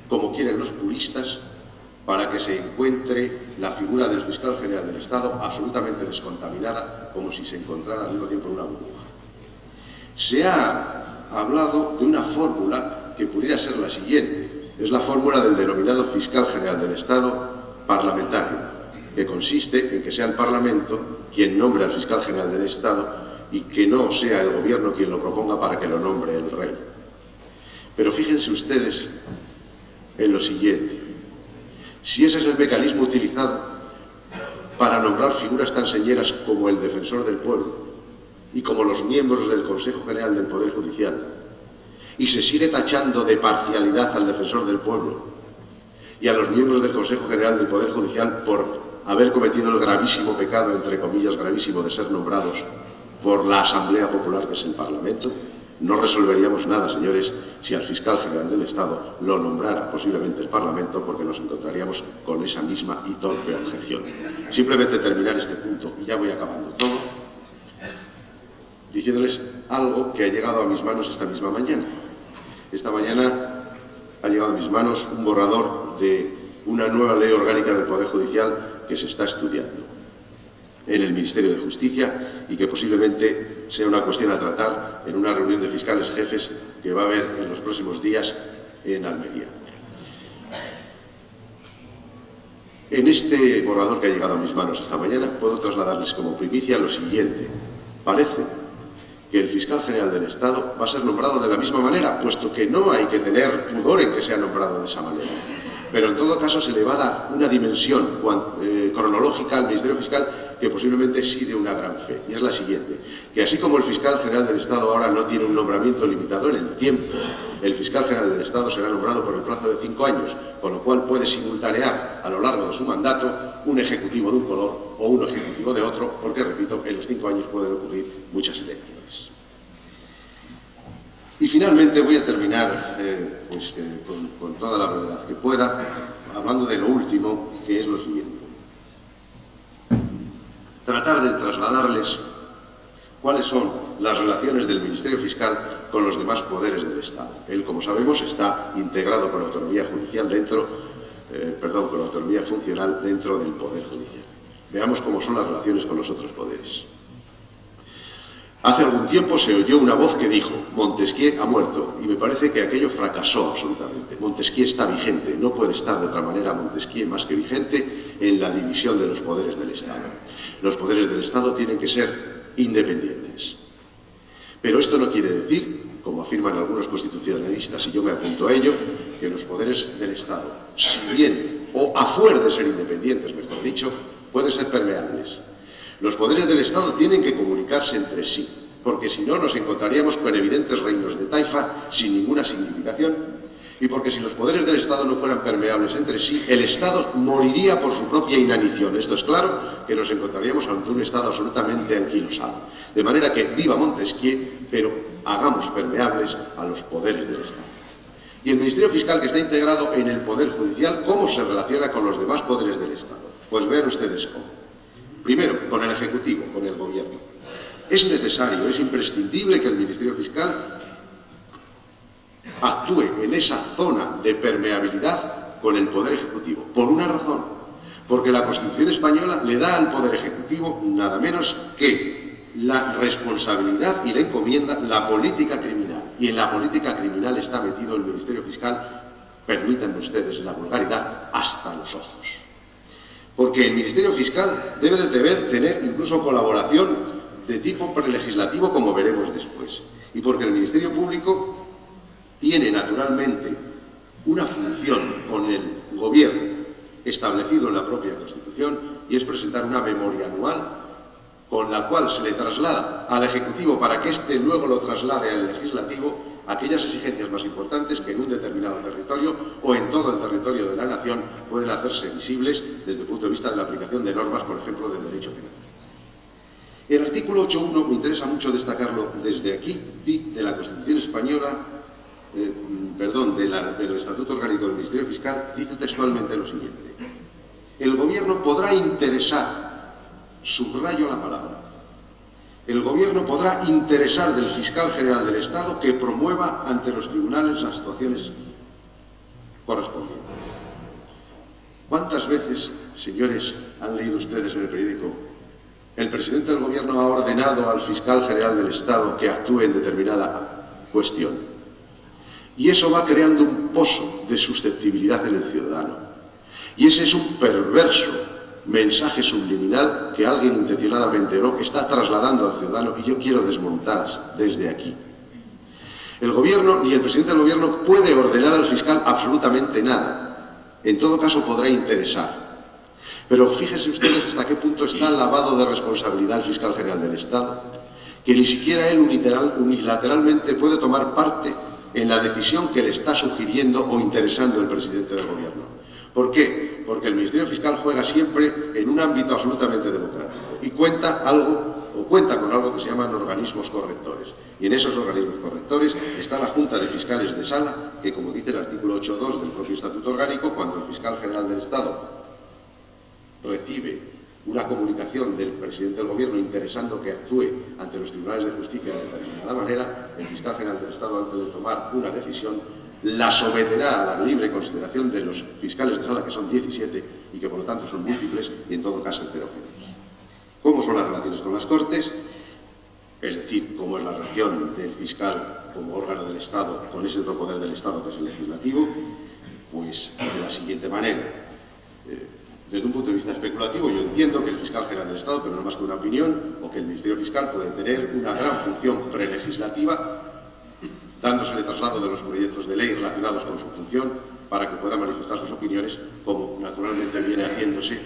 como quieren los puristas, para que se encuentre la figura del Fiscal General del Estado absolutamente descontaminada, como si se encontrara al mismo tiempo en una burbuja. Se ha hablado de una fórmula que pudiera ser la siguiente. Es la fórmula del denominado Fiscal General del Estado parlamentario, que consiste en que sea el Parlamento quien nombre al Fiscal General del Estado y que no sea el Gobierno quien lo proponga para que lo nombre el Rey. Pero fíjense ustedes en lo siguiente. Si ese es el mecanismo utilizado para nombrar figuras tan señeras como el Defensor del Pueblo y como los miembros del Consejo General del Poder Judicial, y se sigue tachando de parcialidad al Defensor del Pueblo y a los miembros del Consejo General del Poder Judicial por haber cometido el gravísimo pecado, entre comillas gravísimo, de ser nombrados por la Asamblea Popular, que es el Parlamento, no resolveríamos nada, señores, si al Fiscal General del Estado lo nombrara posiblemente el Parlamento, porque nos encontraríamos con esa misma y torpe objeción. Simplemente terminar este punto, y ya voy acabando todo, diciéndoles algo que ha llegado a mis manos esta misma mañana. Esta mañana ha llegado a mis manos un borrador de una nueva ley orgánica del Poder Judicial que se está estudiando en el Ministerio de Justicia y que posiblemente sea una cuestión a tratar en una reunión de fiscales jefes que va a haber en los próximos días en Almería. En este borrador que ha llegado a mis manos esta mañana puedo trasladarles como primicia lo siguiente. Parece que el Fiscal General del Estado va a ser nombrado de la misma manera, puesto que no hay que tener pudor en que sea nombrado de esa manera. Pero en todo caso se le va a dar una dimensión cronológica al Ministerio Fiscal que posiblemente sí de una gran fe, y es la siguiente, que así como el Fiscal General del Estado ahora no tiene un nombramiento limitado en el tiempo, el Fiscal General del Estado será nombrado por el plazo de 5 años, con lo cual puede simultanear a lo largo de su mandato un ejecutivo de un color o un ejecutivo de otro, porque, repito, en los 5 años pueden ocurrir muchas elecciones. Y finalmente voy a terminar con toda la brevedad que pueda, hablando de lo último, que es lo siguiente. Tratar de trasladarles cuáles son las relaciones del Ministerio Fiscal con los demás poderes del Estado. Él, como sabemos, está integrado con la autonomía judicial con la autonomía funcional dentro del Poder Judicial. Veamos cómo son las relaciones con los otros poderes. Hace algún tiempo se oyó una voz que dijo: Montesquieu ha muerto, y me parece que aquello fracasó absolutamente. Montesquieu está vigente, no puede estar de otra manera Montesquieu más que vigente en la división de los poderes del Estado. Los poderes del Estado tienen que ser independientes. Pero esto no quiere decir, como afirman algunos constitucionalistas, y yo me apunto a ello, que los poderes del Estado, si bien, o a fuer de ser independientes, mejor dicho, pueden ser permeables. Los poderes del Estado tienen que comunicarse entre sí, porque si no nos encontraríamos con evidentes reinos de taifa sin ninguna significación, y porque si los poderes del Estado no fueran permeables entre sí, el Estado moriría por su propia inanición. Esto es claro, que nos encontraríamos ante un Estado absolutamente anquilosado. De manera que viva Montesquieu, pero hagamos permeables a los poderes del Estado. Y el Ministerio Fiscal, que está integrado en el Poder Judicial, ¿cómo se relaciona con los demás poderes del Estado? Pues vean ustedes cómo. Primero, con el Ejecutivo, con el Gobierno. Es necesario, es imprescindible que el Ministerio Fiscal actúe en esa zona de permeabilidad con el Poder Ejecutivo, por una razón, porque la Constitución española le da al Poder Ejecutivo nada menos que la responsabilidad y la encomienda la política criminal, y en la política criminal está metido el Ministerio Fiscal, permítanme ustedes la vulgaridad, hasta los ojos. Porque el Ministerio Fiscal debe de tener incluso colaboración de tipo prelegislativo, como veremos después, y porque el Ministerio Público tiene naturalmente una función con el Gobierno establecido en la propia Constitución, y es presentar una memoria anual con la cual se le traslada al Ejecutivo para que éste luego lo traslade al Legislativo aquellas exigencias más importantes que en un determinado territorio o en todo el territorio de la nación pueden hacerse visibles desde el punto de vista de la aplicación de normas, por ejemplo, del derecho penal. El artículo 8.1, me interesa mucho destacarlo desde aquí, de la Constitución española, del Estatuto Orgánico del Ministerio Fiscal, dice textualmente lo siguiente: el Gobierno podrá interesar, subrayo la palabra, el Gobierno podrá interesar del Fiscal General del Estado que promueva ante los tribunales las actuaciones correspondientes. ¿Cuántas veces, señores, han leído ustedes en el periódico: el presidente del Gobierno ha ordenado al Fiscal General del Estado que actúe en determinada cuestión? Y eso va creando un pozo de susceptibilidad en el ciudadano. Y ese es un perverso mensaje subliminal que alguien intencionadamente está trasladando al ciudadano, y yo quiero desmontar desde aquí. El Gobierno, ni el presidente del Gobierno, puede ordenar al fiscal absolutamente nada. En todo caso podrá interesar. Pero fíjense ustedes hasta qué punto está lavado de responsabilidad el Fiscal General del Estado, que ni siquiera él unilateralmente puede tomar parte en la decisión que le está sugiriendo o interesando el presidente del Gobierno. ¿Por qué? Porque el Ministerio Fiscal juega siempre en un ámbito absolutamente democrático y cuenta con algo que se llaman organismos correctores. Y en esos organismos correctores está la Junta de Fiscales de Sala, que, como dice el artículo 8.2 del propio Estatuto Orgánico, cuando el Fiscal General del Estado recibe una comunicación del presidente del Gobierno interesando que actúe ante los tribunales de justicia de determinada manera, el Fiscal General del Estado, antes de tomar una decisión, la someterá a la libre consideración de los fiscales de sala, que son 17 y que por lo tanto son múltiples y en todo caso heterogéneos. ¿Cómo son las relaciones con las Cortes? Es decir, cómo es la relación del fiscal como órgano del Estado con ese otro poder del Estado que es el legislativo. Pues de la siguiente manera. Desde un punto de vista especulativo, yo entiendo que el Fiscal General del Estado, pero no más que una opinión, o que el Ministerio Fiscal puede tener una gran función prelegislativa, dándosele traslado de los proyectos de ley relacionados con su función para que pueda manifestar sus opiniones, como naturalmente viene haciéndose,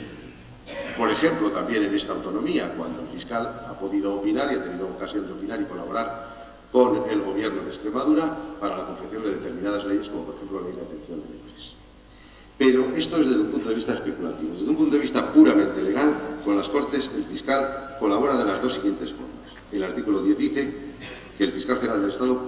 por ejemplo, también en esta autonomía, cuando el fiscal ha podido opinar y ha tenido ocasión de opinar y colaborar con el Gobierno de Extremadura para la confección de determinadas leyes, como por ejemplo la ley de atención de menores. Pero esto es desde un punto de vista especulativo. Desde un punto de vista puramente legal, con las Cortes el fiscal colabora de las dos siguientes formas. El artículo 10 dice que el Fiscal General del Estado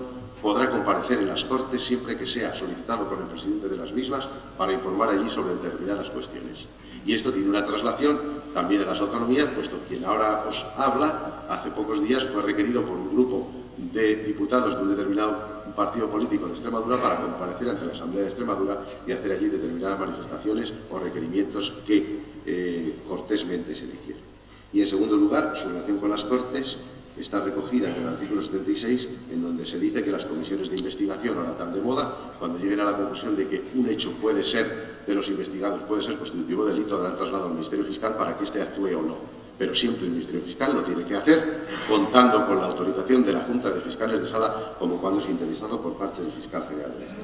podrá comparecer en las Cortes siempre que sea solicitado por el presidente de las mismas para informar allí sobre determinadas cuestiones. Y esto tiene una traslación también en las autonomías, puesto que quien ahora os habla, hace pocos días fue requerido por un grupo de diputados de un determinado partido político de Extremadura para comparecer ante la Asamblea de Extremadura y hacer allí determinadas manifestaciones o requerimientos que cortésmente se le hicieron. Y en segundo lugar, su relación con las Cortes está recogida en el artículo 76, en donde se dice que las comisiones de investigación, ahora tan de moda, cuando lleguen a la conclusión de que un hecho puede ser, de los investigados, puede ser constitutivo de delito, darán traslado al Ministerio Fiscal para que éste actúe o no. Pero siempre el Ministerio Fiscal lo tiene que hacer, contando con la autorización de la Junta de Fiscales de Sala, como cuando es interesado por parte del Fiscal General del Estado.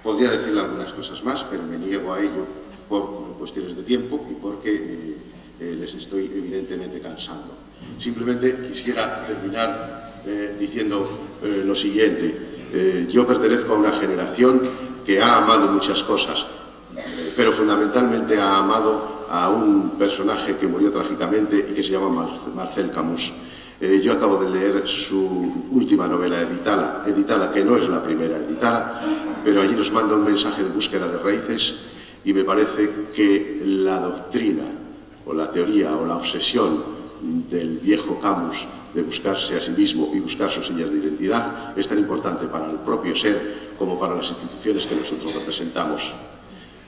Podría decirle algunas cosas más, pero me niego a ello por cuestiones de tiempo y porque les estoy evidentemente cansando. Simplemente quisiera terminar diciendo lo siguiente. Yo pertenezco a una generación que ha amado muchas cosas, pero fundamentalmente ha amado a un personaje que murió trágicamente y que se llama Marcel Camus. Yo acabo de leer su última novela, Editala, que no es la primera, Editala, pero allí nos manda un mensaje de búsqueda de raíces y me parece que la doctrina o la teoría o la obsesión del viejo Camus de buscarse a sí mismo y buscar sus señas de identidad es tan importante para el propio ser como para las instituciones que nosotros representamos.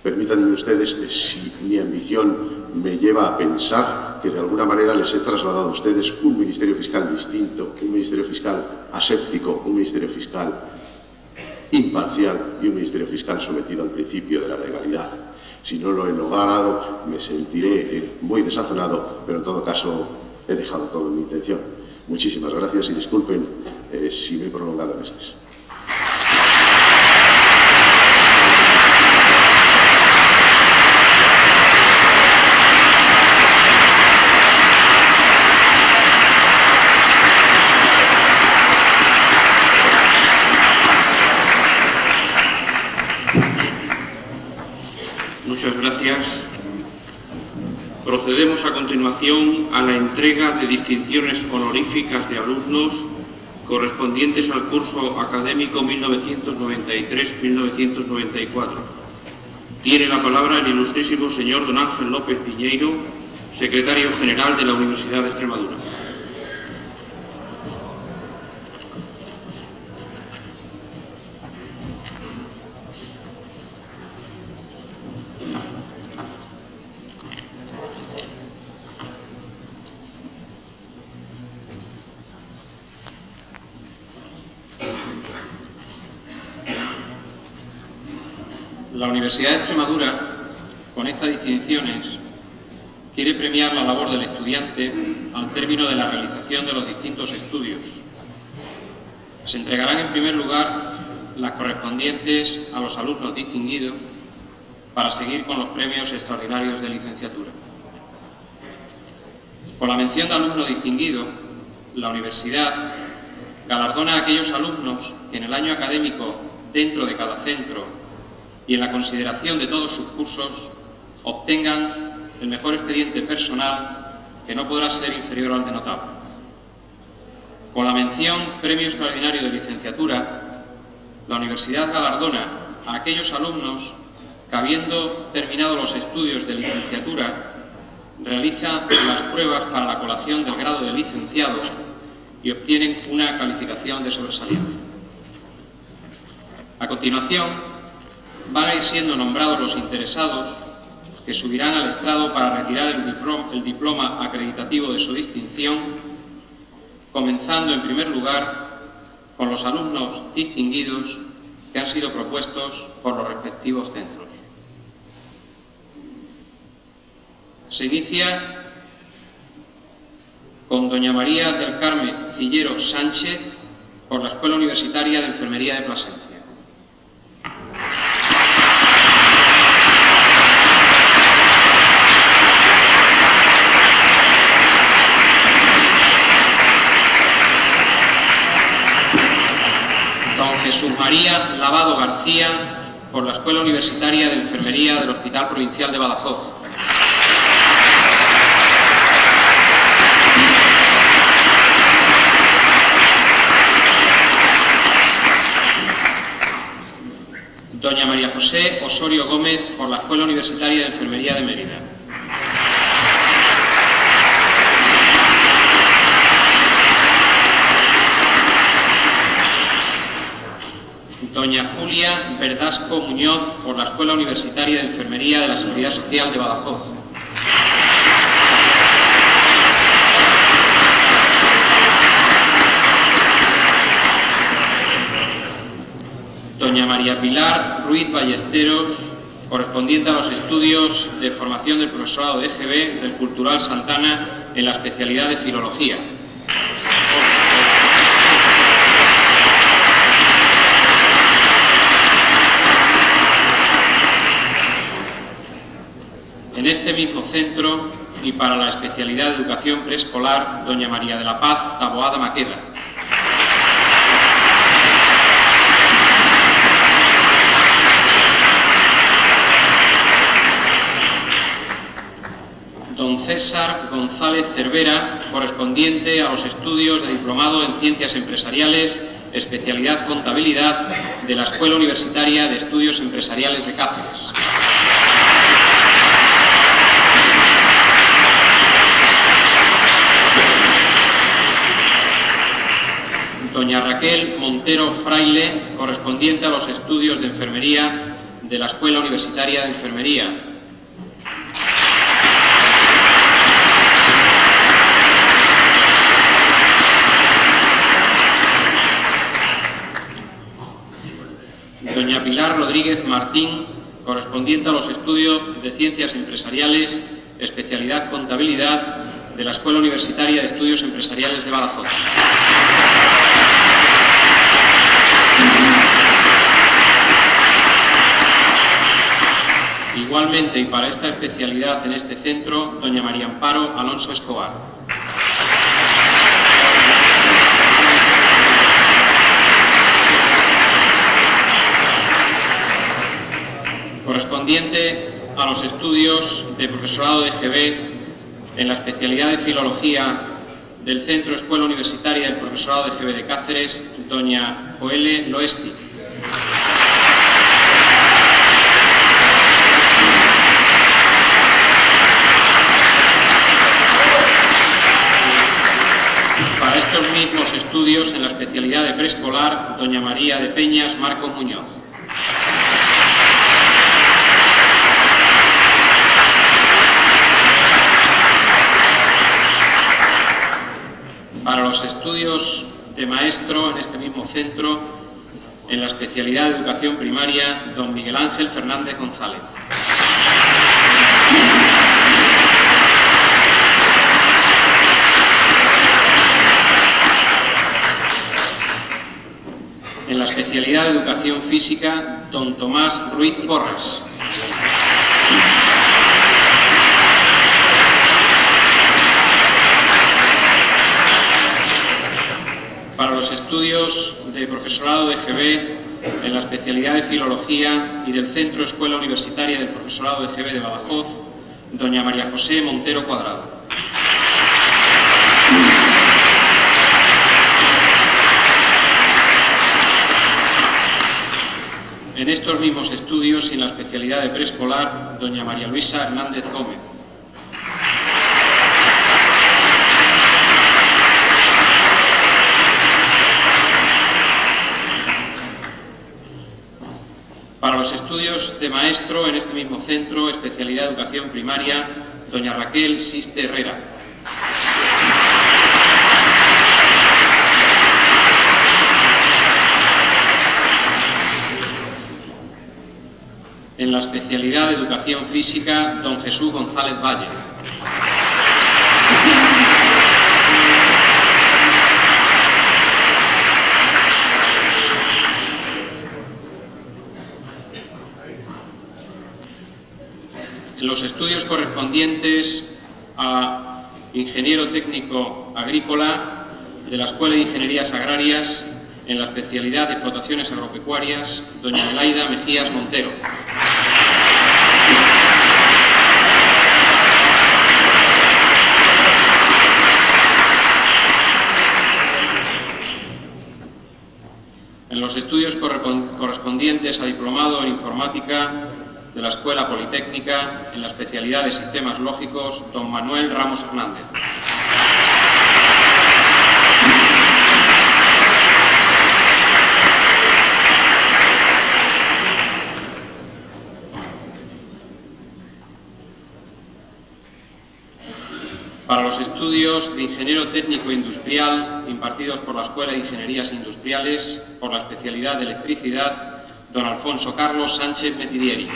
Permítanme ustedes que si mi ambición me lleva a pensar que de alguna manera les he trasladado a ustedes un ministerio fiscal distinto, un ministerio fiscal aséptico, un ministerio fiscal imparcial y un ministerio fiscal sometido al principio de la legalidad. Si no lo he logrado, me sentiré muy desazonado, pero en todo caso he dejado todo en mi intención. Muchísimas gracias y disculpen si me he prolongado en este. Muchas gracias. Procedemos a continuación a la entrega de distinciones honoríficas de alumnos correspondientes al curso académico 1993-1994. Tiene la palabra el ilustrísimo señor don Ángel López Piñeiro, secretario general de la Universidad de Extremadura. La Universidad de Extremadura, con estas distinciones, quiere premiar la labor del estudiante al término de la realización de los distintos estudios. Se entregarán en primer lugar las correspondientes a los alumnos distinguidos para seguir con los premios extraordinarios de licenciatura. Con la mención de alumno distinguido, la Universidad galardona a aquellos alumnos que en el año académico, dentro de cada centro, y en la consideración de todos sus cursos, obtengan el mejor expediente personal que no podrá ser inferior al de notable. Con la mención Premio Extraordinario de Licenciatura, la Universidad galardona a aquellos alumnos que, habiendo terminado los estudios de licenciatura, realizan las pruebas para la colación del grado de licenciado y obtienen una calificación de sobresaliente. A continuación, van a ir siendo nombrados los interesados que subirán al estrado para retirar el diploma acreditativo de su distinción, comenzando en primer lugar con los alumnos distinguidos que han sido propuestos por los respectivos centros. Se inicia con doña María del Carmen Cillero Sánchez por la Escuela Universitaria de Enfermería de Plasencia. Jesús María Lavado García, por la Escuela Universitaria de Enfermería del Hospital Provincial de Badajoz. José Osorio Gómez, por la Escuela Universitaria de Enfermería de Mérida. Doña Julia Verdasco Muñoz, por la Escuela Universitaria de Enfermería de la Seguridad Social de Badajoz. Doña María Pilar Ruiz Ballesteros, correspondiente a los estudios de formación del profesorado de EGB del Cultural Santana en la especialidad de Filología. En este mismo centro y para la especialidad de Educación Preescolar, doña María de la Paz Taboada Maqueda. Don César González Cervera, correspondiente a los estudios de Diplomado en Ciencias Empresariales, especialidad Contabilidad, de la Escuela Universitaria de Estudios Empresariales de Cáceres. Doña Raquel Montero Fraile, correspondiente a los estudios de Enfermería de la Escuela Universitaria de Enfermería. Doña Pilar Rodríguez Martín, correspondiente a los estudios de Ciencias Empresariales, especialidad Contabilidad, de la Escuela Universitaria de Estudios Empresariales de Badajoz. Igualmente, y para esta especialidad en este centro, doña María Amparo Alonso Escobar. Correspondiente a los estudios de profesorado de EGB en la especialidad de Filología del Centro Escuela Universitaria del Profesorado de EGB de Cáceres, doña Joelle Loesti. Para estos mismos estudios en la especialidad de Preescolar, doña María de Peñas Marcos Muñoz. Para los estudios de maestro en este mismo centro, en la especialidad de Educación Primaria, don Miguel Ángel Fernández González. En la especialidad de Educación Física, don Tomás Ruiz Porras. Para los estudios de profesorado de EGB en la especialidad de Filología y del Centro Escuela Universitaria del Profesorado de EGB de Badajoz, doña María José Montero Cuadrado. En estos mismos estudios y en la especialidad de Preescolar, doña María Luisa Hernández Gómez. Para los estudios de maestro en este mismo centro, especialidad de Educación Primaria, doña Raquel Siste Herrera. En la especialidad de Educación Física, don Jesús González Valle. En los estudios correspondientes a Ingeniero Técnico Agrícola de la Escuela de Ingenierías Agrarias, en la especialidad de Explotaciones Agropecuarias, doña Adelaida Mejías Montero. En los Los estudios correspondientes a diplomado en informática de la Escuela Politécnica en la especialidad de Sistemas Lógicos, don Manuel Ramos Hernández. Para los estudios de Ingeniero Técnico Industrial impartidos por la Escuela de Ingenierías Industriales por la especialidad de Electricidad, don Alfonso Carlos Sánchez Metidieri.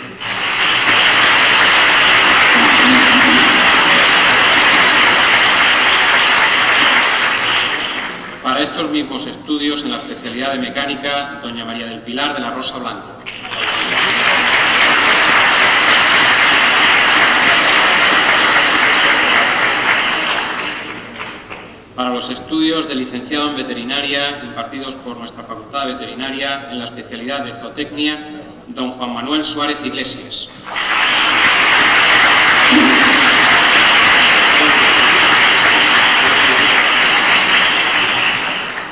Para estos mismos estudios en la especialidad de Mecánica, doña María del Pilar de la Rosa Blanco. Para los estudios de licenciado en Veterinaria impartidos por nuestra Facultad de Veterinaria en la especialidad de Zootecnia, don Juan Manuel Suárez Iglesias.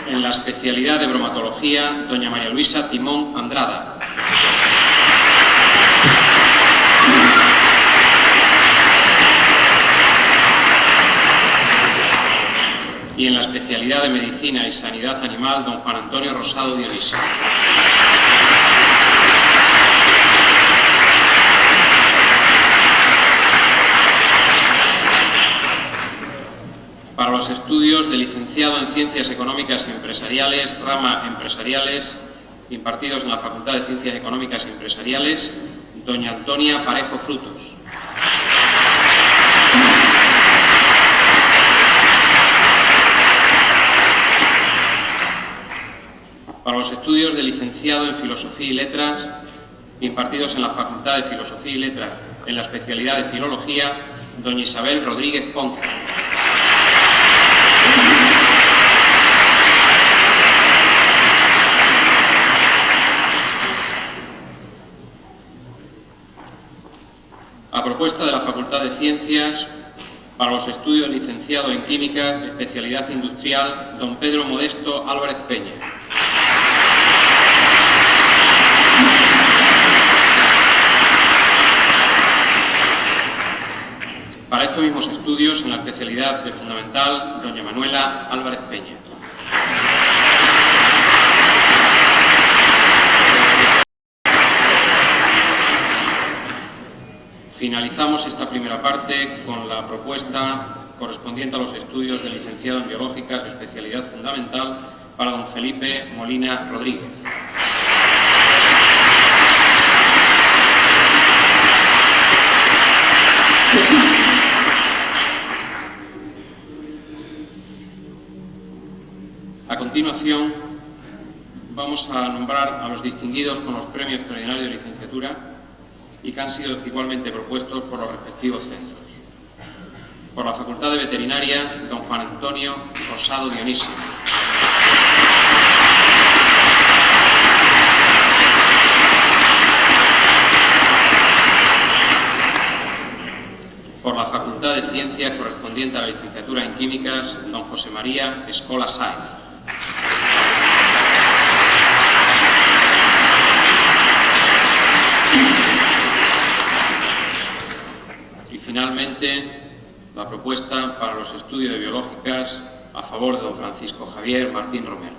En la especialidad de Bromatología, doña María Luisa Timón Andrada. Y en la especialidad de Medicina y Sanidad Animal, don Juan Antonio Rosado Dionisio. Para los estudios de licenciado en Ciencias Económicas y Empresariales, rama Empresariales, impartidos en la Facultad de Ciencias Económicas y Empresariales, doña Antonia Parejo Frutos. Para los estudios de licenciado en Filosofía y Letras, impartidos en la Facultad de Filosofía y Letras en la especialidad de Filología, doña Isabel Rodríguez Ponce. A propuesta de la Facultad de Ciencias, para los estudios de licenciado en Química, especialidad industrial, don Pedro Modesto Álvarez Peña. Para estos mismos estudios, en la especialidad de Fundamental, doña Manuela Álvarez Peña. Finalizamos esta primera parte con la propuesta correspondiente a los estudios de licenciado en Biológicas, especialidad fundamental, para don Felipe Molina Rodríguez. A continuación, vamos a nombrar a los distinguidos con los premios extraordinarios de licenciatura y que han sido igualmente propuestos por los respectivos centros. Por la Facultad de Veterinaria, don Juan Antonio Rosado Dionisio. Por la Facultad de Ciencias correspondiente a la licenciatura en Químicas, don José María Escola Sáez. Y finalmente, la propuesta para los estudios de Biológicas a favor de don Francisco Javier Martín Romero.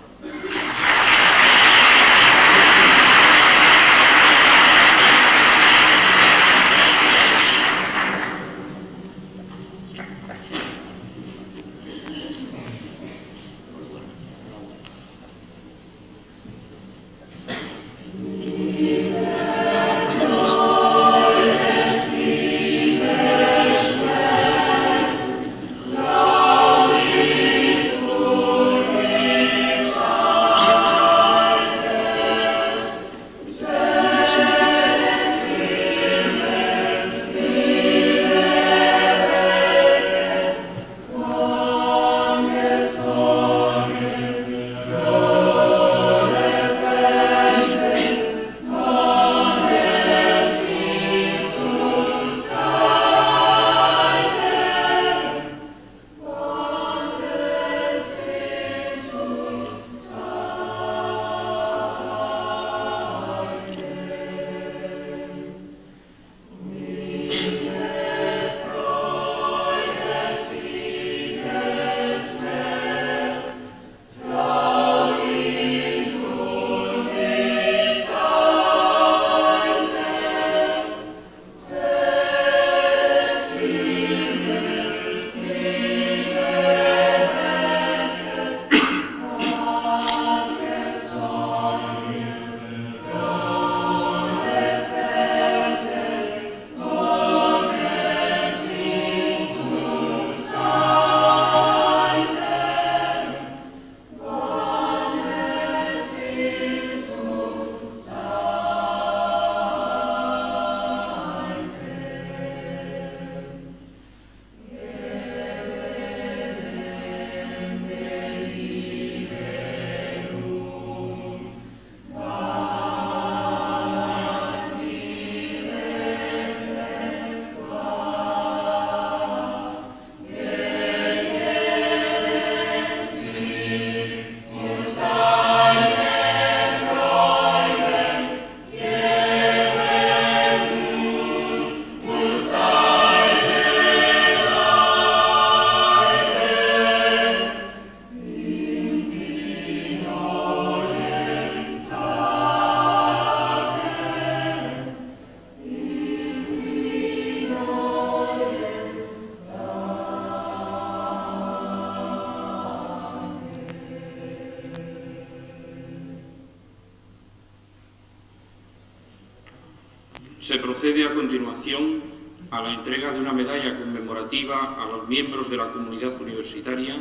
Se procede a continuación a la entrega de una medalla conmemorativa a los miembros de la comunidad universitaria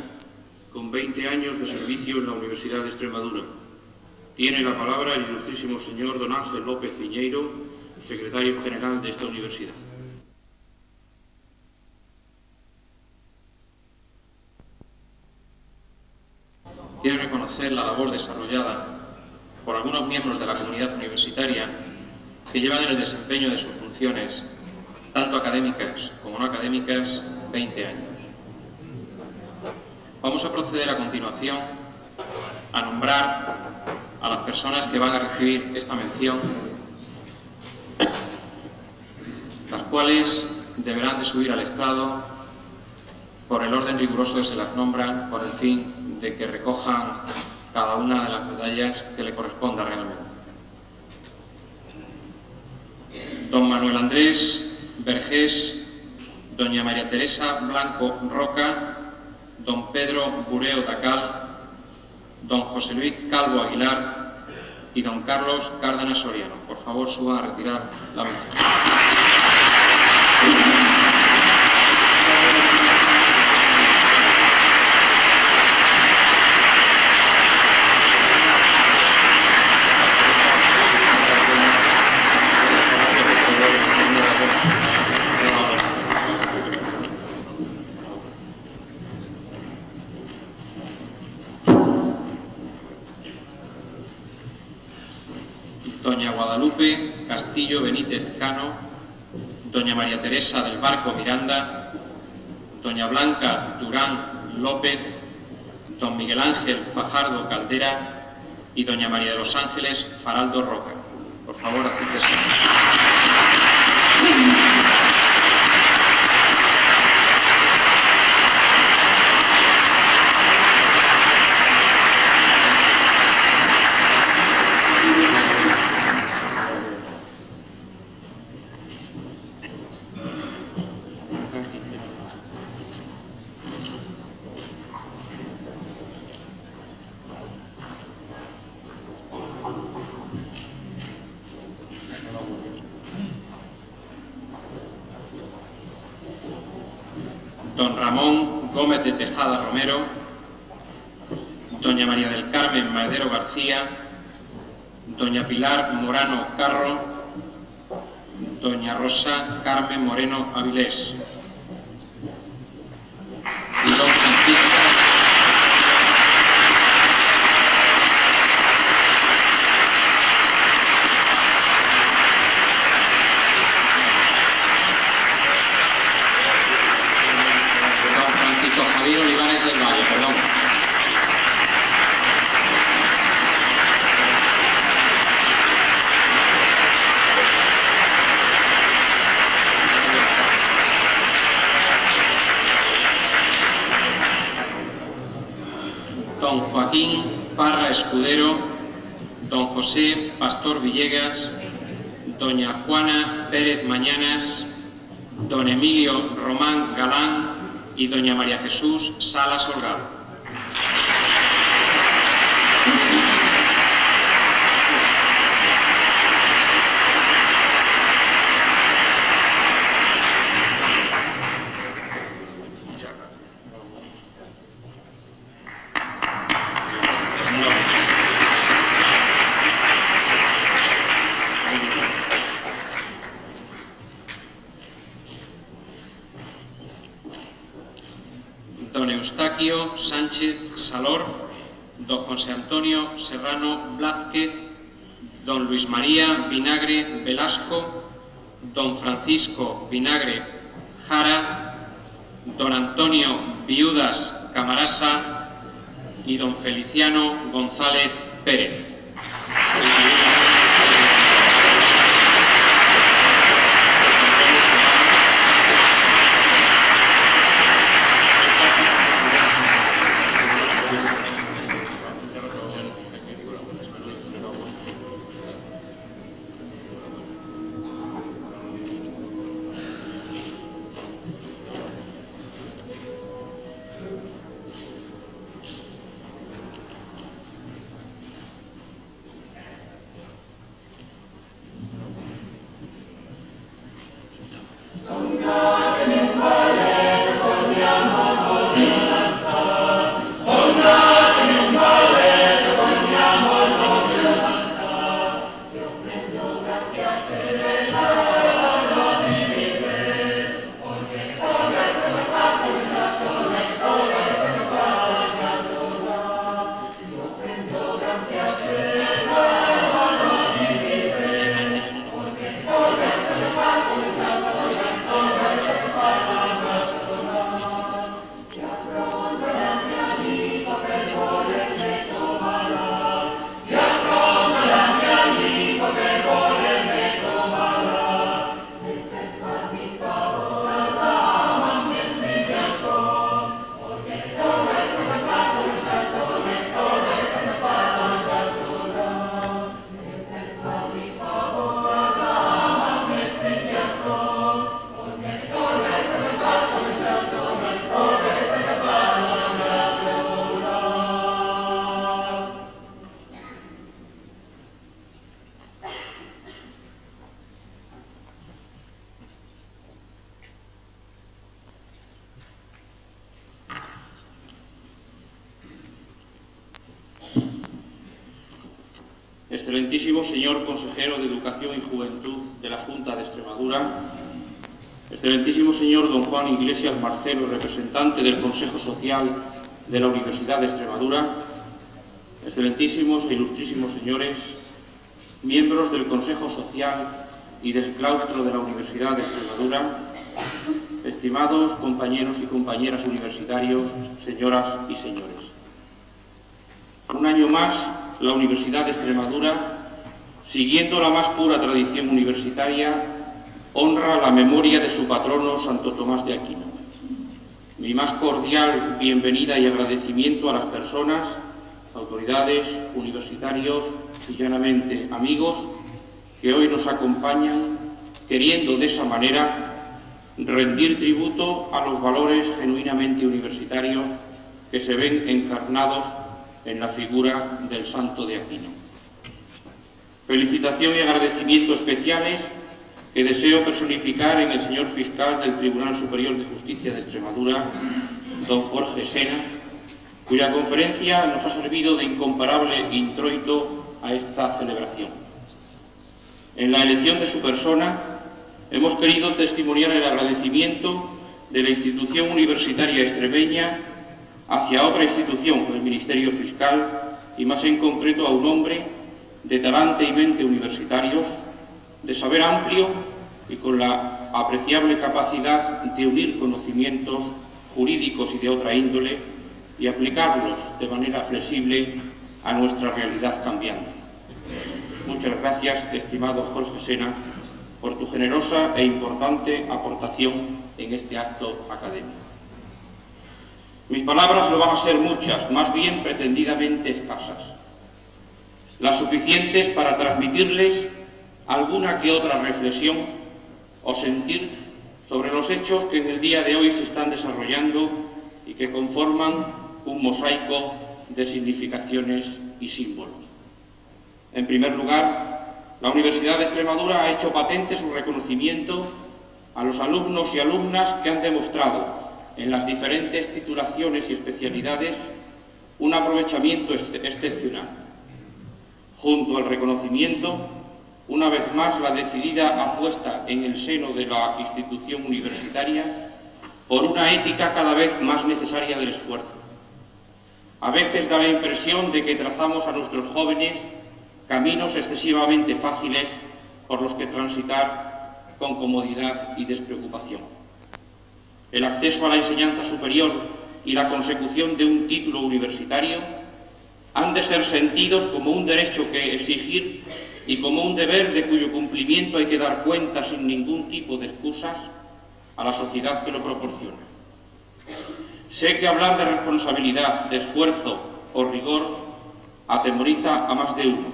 con 20 años de servicio en la Universidad de Extremadura. Tiene la palabra el ilustrísimo señor don Ángel López Piñeiro, secretario general de esta universidad. Quiero reconocer la labor desarrollada por algunos miembros de la comunidad universitaria que llevan en el desempeño de sus funciones, tanto académicas como no académicas, 20 años. Vamos a proceder a continuación a nombrar a las personas que van a recibir esta mención, las cuales deberán de subir al estrado por el orden riguroso que se las nombran, por el fin de que recojan cada una de las medallas que le corresponda realmente. Don Manuel Andrés Vergés, doña María Teresa Blanco Roca, don Pedro Bureo Dacal, don José Luis Calvo Aguilar y don Carlos Cárdenas Soriano. Por favor, suban a retirar la mención. Doña Guadalupe Castillo Benítez Cano, doña María Teresa del Barco Miranda, doña Blanca Durán López, don Miguel Ángel Fajardo Caldera y doña María de los Ángeles Faraldo Roca. Por favor, acérquense. Don Ramón Gómez de Tejada Romero, doña María del Carmen Madero García, doña Pilar Morano Carro, doña Rosa Carmen Moreno Avilés y don Francisco Javier Olivares del Valle, perdón. Don Joaquín Parra Escudero, don José Pastor Villegas, doña Juana Pérez Mañanas, don Emilio Román Galán y doña María Jesús Salas Holgado. Don Eustaquio Sánchez Salor, don José Antonio Serrano Blázquez, don Luis María Vinagre Velasco, don Francisco Vinagre Jara, don Antonio Viudas Camarasa y don Feliciano González Pérez. excelentísimo señor consejero de Educación y Juventud de la Junta de Extremadura, excelentísimo señor don Juan Iglesias Marcelo, representante del Consejo Social de la Universidad de Extremadura, excelentísimos e ilustrísimos señores, miembros del Consejo Social y del claustro de la Universidad de Extremadura, estimados compañeros y compañeras universitarios, señoras y señores. Un año más, la Universidad de Extremadura, siguiendo la más pura tradición universitaria, honra la memoria de su patrono Santo Tomás de Aquino. Mi más cordial bienvenida y agradecimiento a las personas, autoridades, universitarios y llanamente amigos que hoy nos acompañan, queriendo de esa manera rendir tributo a los valores genuinamente universitarios que se ven encarnados en la figura del Santo de Aquino. Felicitación y agradecimiento especiales que deseo personificar en el señor fiscal del Tribunal Superior de Justicia de Extremadura, don Jorge Sena, cuya conferencia nos ha servido de incomparable introito a esta celebración. En la elección de su persona, hemos querido testimoniar el agradecimiento de la institución universitaria extremeña hacia otra institución, el Ministerio Fiscal, y más en concreto a un hombre de talante y mente universitarios, de saber amplio y con la apreciable capacidad de unir conocimientos jurídicos y de otra índole y aplicarlos de manera flexible a nuestra realidad cambiante. Muchas gracias, estimado Jorge Sena, por tu generosa e importante aportación en este acto académico. Mis palabras no van a ser muchas, más bien pretendidamente escasas, las suficientes para transmitirles alguna que otra reflexión o sentir sobre los hechos que en el día de hoy se están desarrollando y que conforman un mosaico de significaciones y símbolos. En primer lugar, la Universidad de Extremadura ha hecho patente su reconocimiento a los alumnos y alumnas que han demostrado en las diferentes titulaciones y especialidades un aprovechamiento excepcional. Junto al reconocimiento, una vez más la decidida apuesta en el seno de la institución universitaria por una ética cada vez más necesaria del esfuerzo. A veces da la impresión de que trazamos a nuestros jóvenes caminos excesivamente fáciles por los que transitar con comodidad y despreocupación. El acceso a la enseñanza superior y la consecución de un título universitario han de ser sentidos como un derecho que exigir y como un deber de cuyo cumplimiento hay que dar cuenta sin ningún tipo de excusas a la sociedad que lo proporciona. Sé que hablar de responsabilidad, de esfuerzo o rigor atemoriza a más de uno,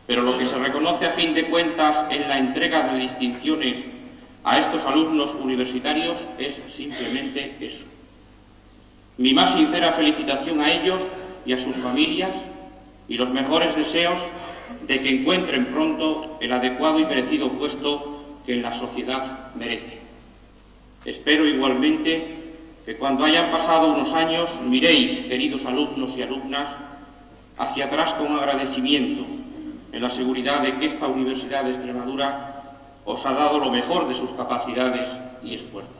pero lo que se reconoce a fin de cuentas en la entrega de distinciones a estos alumnos universitarios es simplemente eso. Mi más sincera felicitación a ellos y a sus familias y los mejores deseos de que encuentren pronto el adecuado y merecido puesto que en la sociedad merecen. Espero igualmente que cuando hayan pasado unos años miréis, queridos alumnos y alumnas, hacia atrás con agradecimiento en la seguridad de que esta Universidad de Extremadura os ha dado lo mejor de sus capacidades y esfuerzos.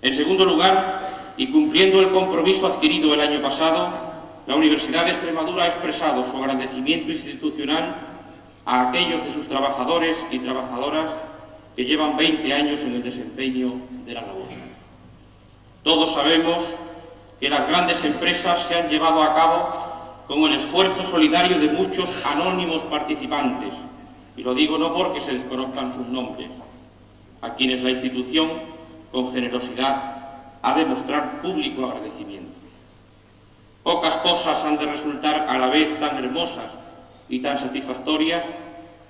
En segundo lugar, y cumpliendo el compromiso adquirido el año pasado, la Universidad de Extremadura ha expresado su agradecimiento institucional a aquellos de sus trabajadores y trabajadoras que llevan 20 años en el desempeño de la labor. Todos sabemos que las grandes empresas se han llevado a cabo con el esfuerzo solidario de muchos anónimos participantes, y lo digo no porque se desconozcan sus nombres, a quienes la institución, con generosidad, ha de mostrar público agradecimiento. Pocas cosas han de resultar a la vez tan hermosas y tan satisfactorias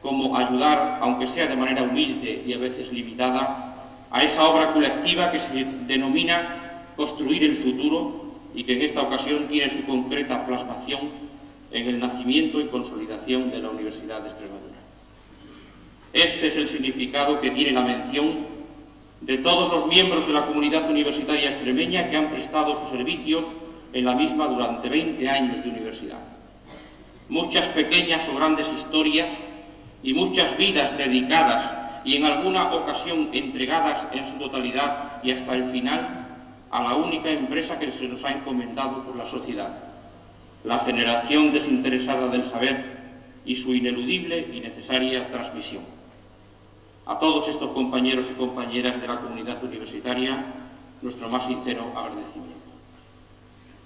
como ayudar, aunque sea de manera humilde y a veces limitada, a esa obra colectiva que se denomina construir el futuro y que en esta ocasión tiene su concreta plasmación en el nacimiento y consolidación de la Universidad de Extremadura. Este es el significado que tiene la mención de todos los miembros de la comunidad universitaria extremeña que han prestado sus servicios en la misma durante 20 años de universidad. muchas pequeñas o grandes historias y muchas vidas dedicadas y en alguna ocasión entregadas en su totalidad y hasta el final a la única empresa que se nos ha encomendado por la sociedad, la generación desinteresada del saber y su ineludible y necesaria transmisión. A todos estos compañeros y compañeras de la comunidad universitaria, nuestro más sincero agradecimiento.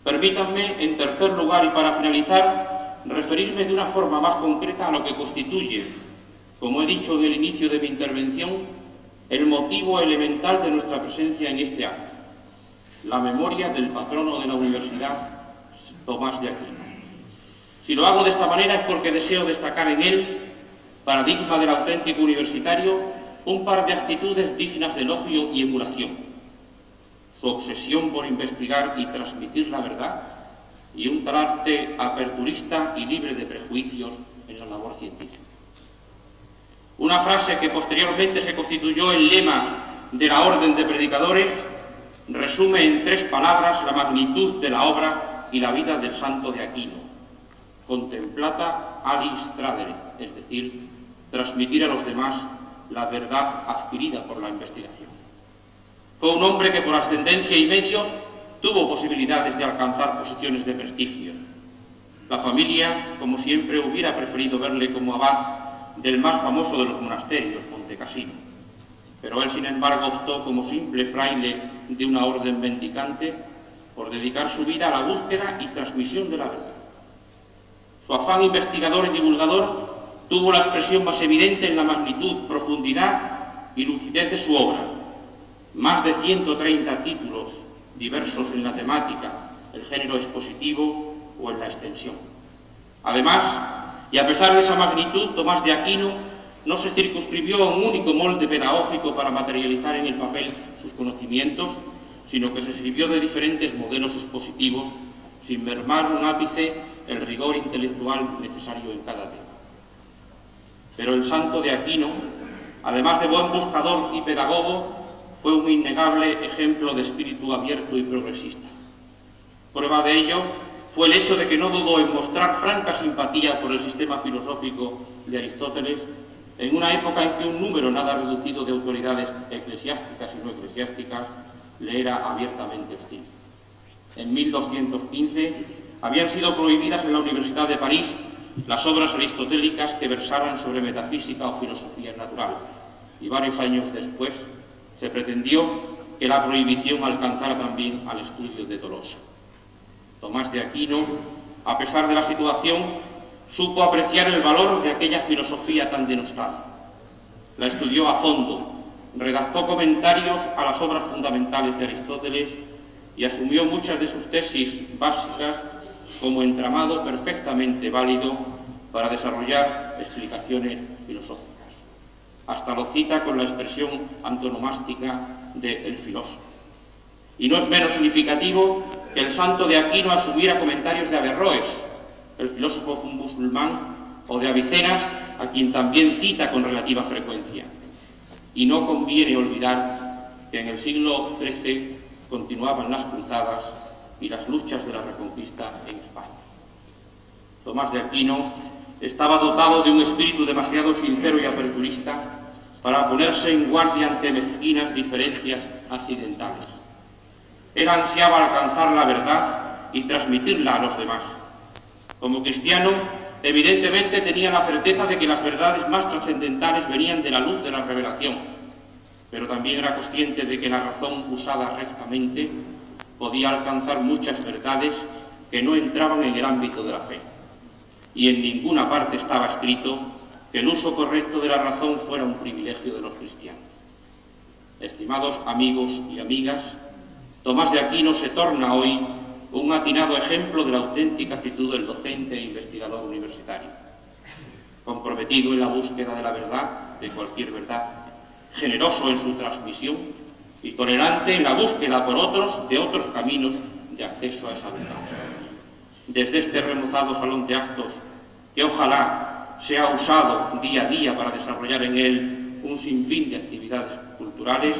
Permítanme, en tercer lugar y para finalizar, referirme de una forma más concreta a lo que constituye, como he dicho en el inicio de mi intervención, el motivo elemental de nuestra presencia en este acto, la memoria del patrono de la Universidad, Tomás de Aquino. Si lo hago de esta manera es porque deseo destacar en él, paradigma del auténtico universitario, un par de actitudes dignas de elogio y emulación: su obsesión por investigar y transmitir la verdad y un carácter aperturista y libre de prejuicios en la labor científica. Una frase que posteriormente se constituyó el lema de la Orden de Predicadores resume en 3 palabras la magnitud de la obra y la vida del santo de Aquino: contemplata alis tradere, es decir, transmitir a los demás la verdad adquirida por la investigación. Fue un hombre que por ascendencia y medios tuvo posibilidades de alcanzar posiciones de prestigio. La familia, como siempre, hubiera preferido verle como abad del más famoso de los monasterios, Montecassino, pero él, sin embargo, optó como simple fraile de una orden mendicante por dedicar su vida a la búsqueda y transmisión de la verdad. Su afán investigador y divulgador tuvo la expresión más evidente en la magnitud, profundidad y lucidez de su obra. Más de 130 títulos diversos en la temática, el género expositivo o en la extensión. Además, y a pesar de esa magnitud, Tomás de Aquino no se circunscribió a un único molde pedagógico para materializar en el papel sus conocimientos, sino que se sirvió de diferentes modelos expositivos, sin mermar un ápice el rigor intelectual necesario en cada tema. Pero el santo de Aquino, además de buen buscador y pedagogo, fue un innegable ejemplo de espíritu abierto y progresista. Prueba de ello fue el hecho de que no dudó en mostrar franca simpatía por el sistema filosófico de Aristóteles en una época en que un número nada reducido de autoridades eclesiásticas y no eclesiásticas le era abiertamente hostil. En 1215 habían sido prohibidas en la Universidad de París las obras aristotélicas que versaran sobre metafísica o filosofía natural, y varios años después se pretendió que la prohibición alcanzara también al estudio de Tolosa. Tomás de Aquino, a pesar de la situación, supo apreciar el valor de aquella filosofía tan denostada. La estudió a fondo, redactó comentarios a las obras fundamentales de Aristóteles y asumió muchas de sus tesis básicas como entramado perfectamente válido para desarrollar explicaciones filosóficas. Hasta lo cita con la expresión antonomástica de el filósofo. Y no es menos significativo que el santo de Aquino asumiera comentarios de Averroes, el filósofo musulmán, o de Avicenas, a quien también cita con relativa frecuencia. Y no conviene olvidar que en el siglo XIII continuaban las cruzadas y las luchas de la Reconquista en España. Tomás de Aquino estaba dotado de un espíritu demasiado sincero y aperturista para ponerse en guardia ante mezquinas diferencias accidentales. Él ansiaba alcanzar la verdad y transmitirla a los demás. Como cristiano, evidentemente tenía la certeza de que las verdades más trascendentales venían de la luz de la revelación, pero también era consciente de que la razón usada rectamente podía alcanzar muchas verdades que no entraban en el ámbito de la fe. Y en ninguna parte estaba escrito que el uso correcto de la razón fuera un privilegio de los cristianos. Estimados amigos y amigas, Tomás de Aquino se torna hoy un atinado ejemplo de la auténtica actitud del docente e investigador universitario, comprometido en la búsqueda de la verdad, de cualquier verdad, generoso en su transmisión y tolerante en la búsqueda por otros de otros caminos de acceso a esa verdad. Desde este remozado salón de actos, que ojalá sea usado día a día para desarrollar en él un sinfín de actividades culturales,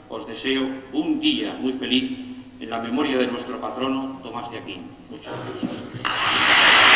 os deseo un día muy feliz en la memoria de nuestro patrono Tomás de Aquino. Muchas gracias.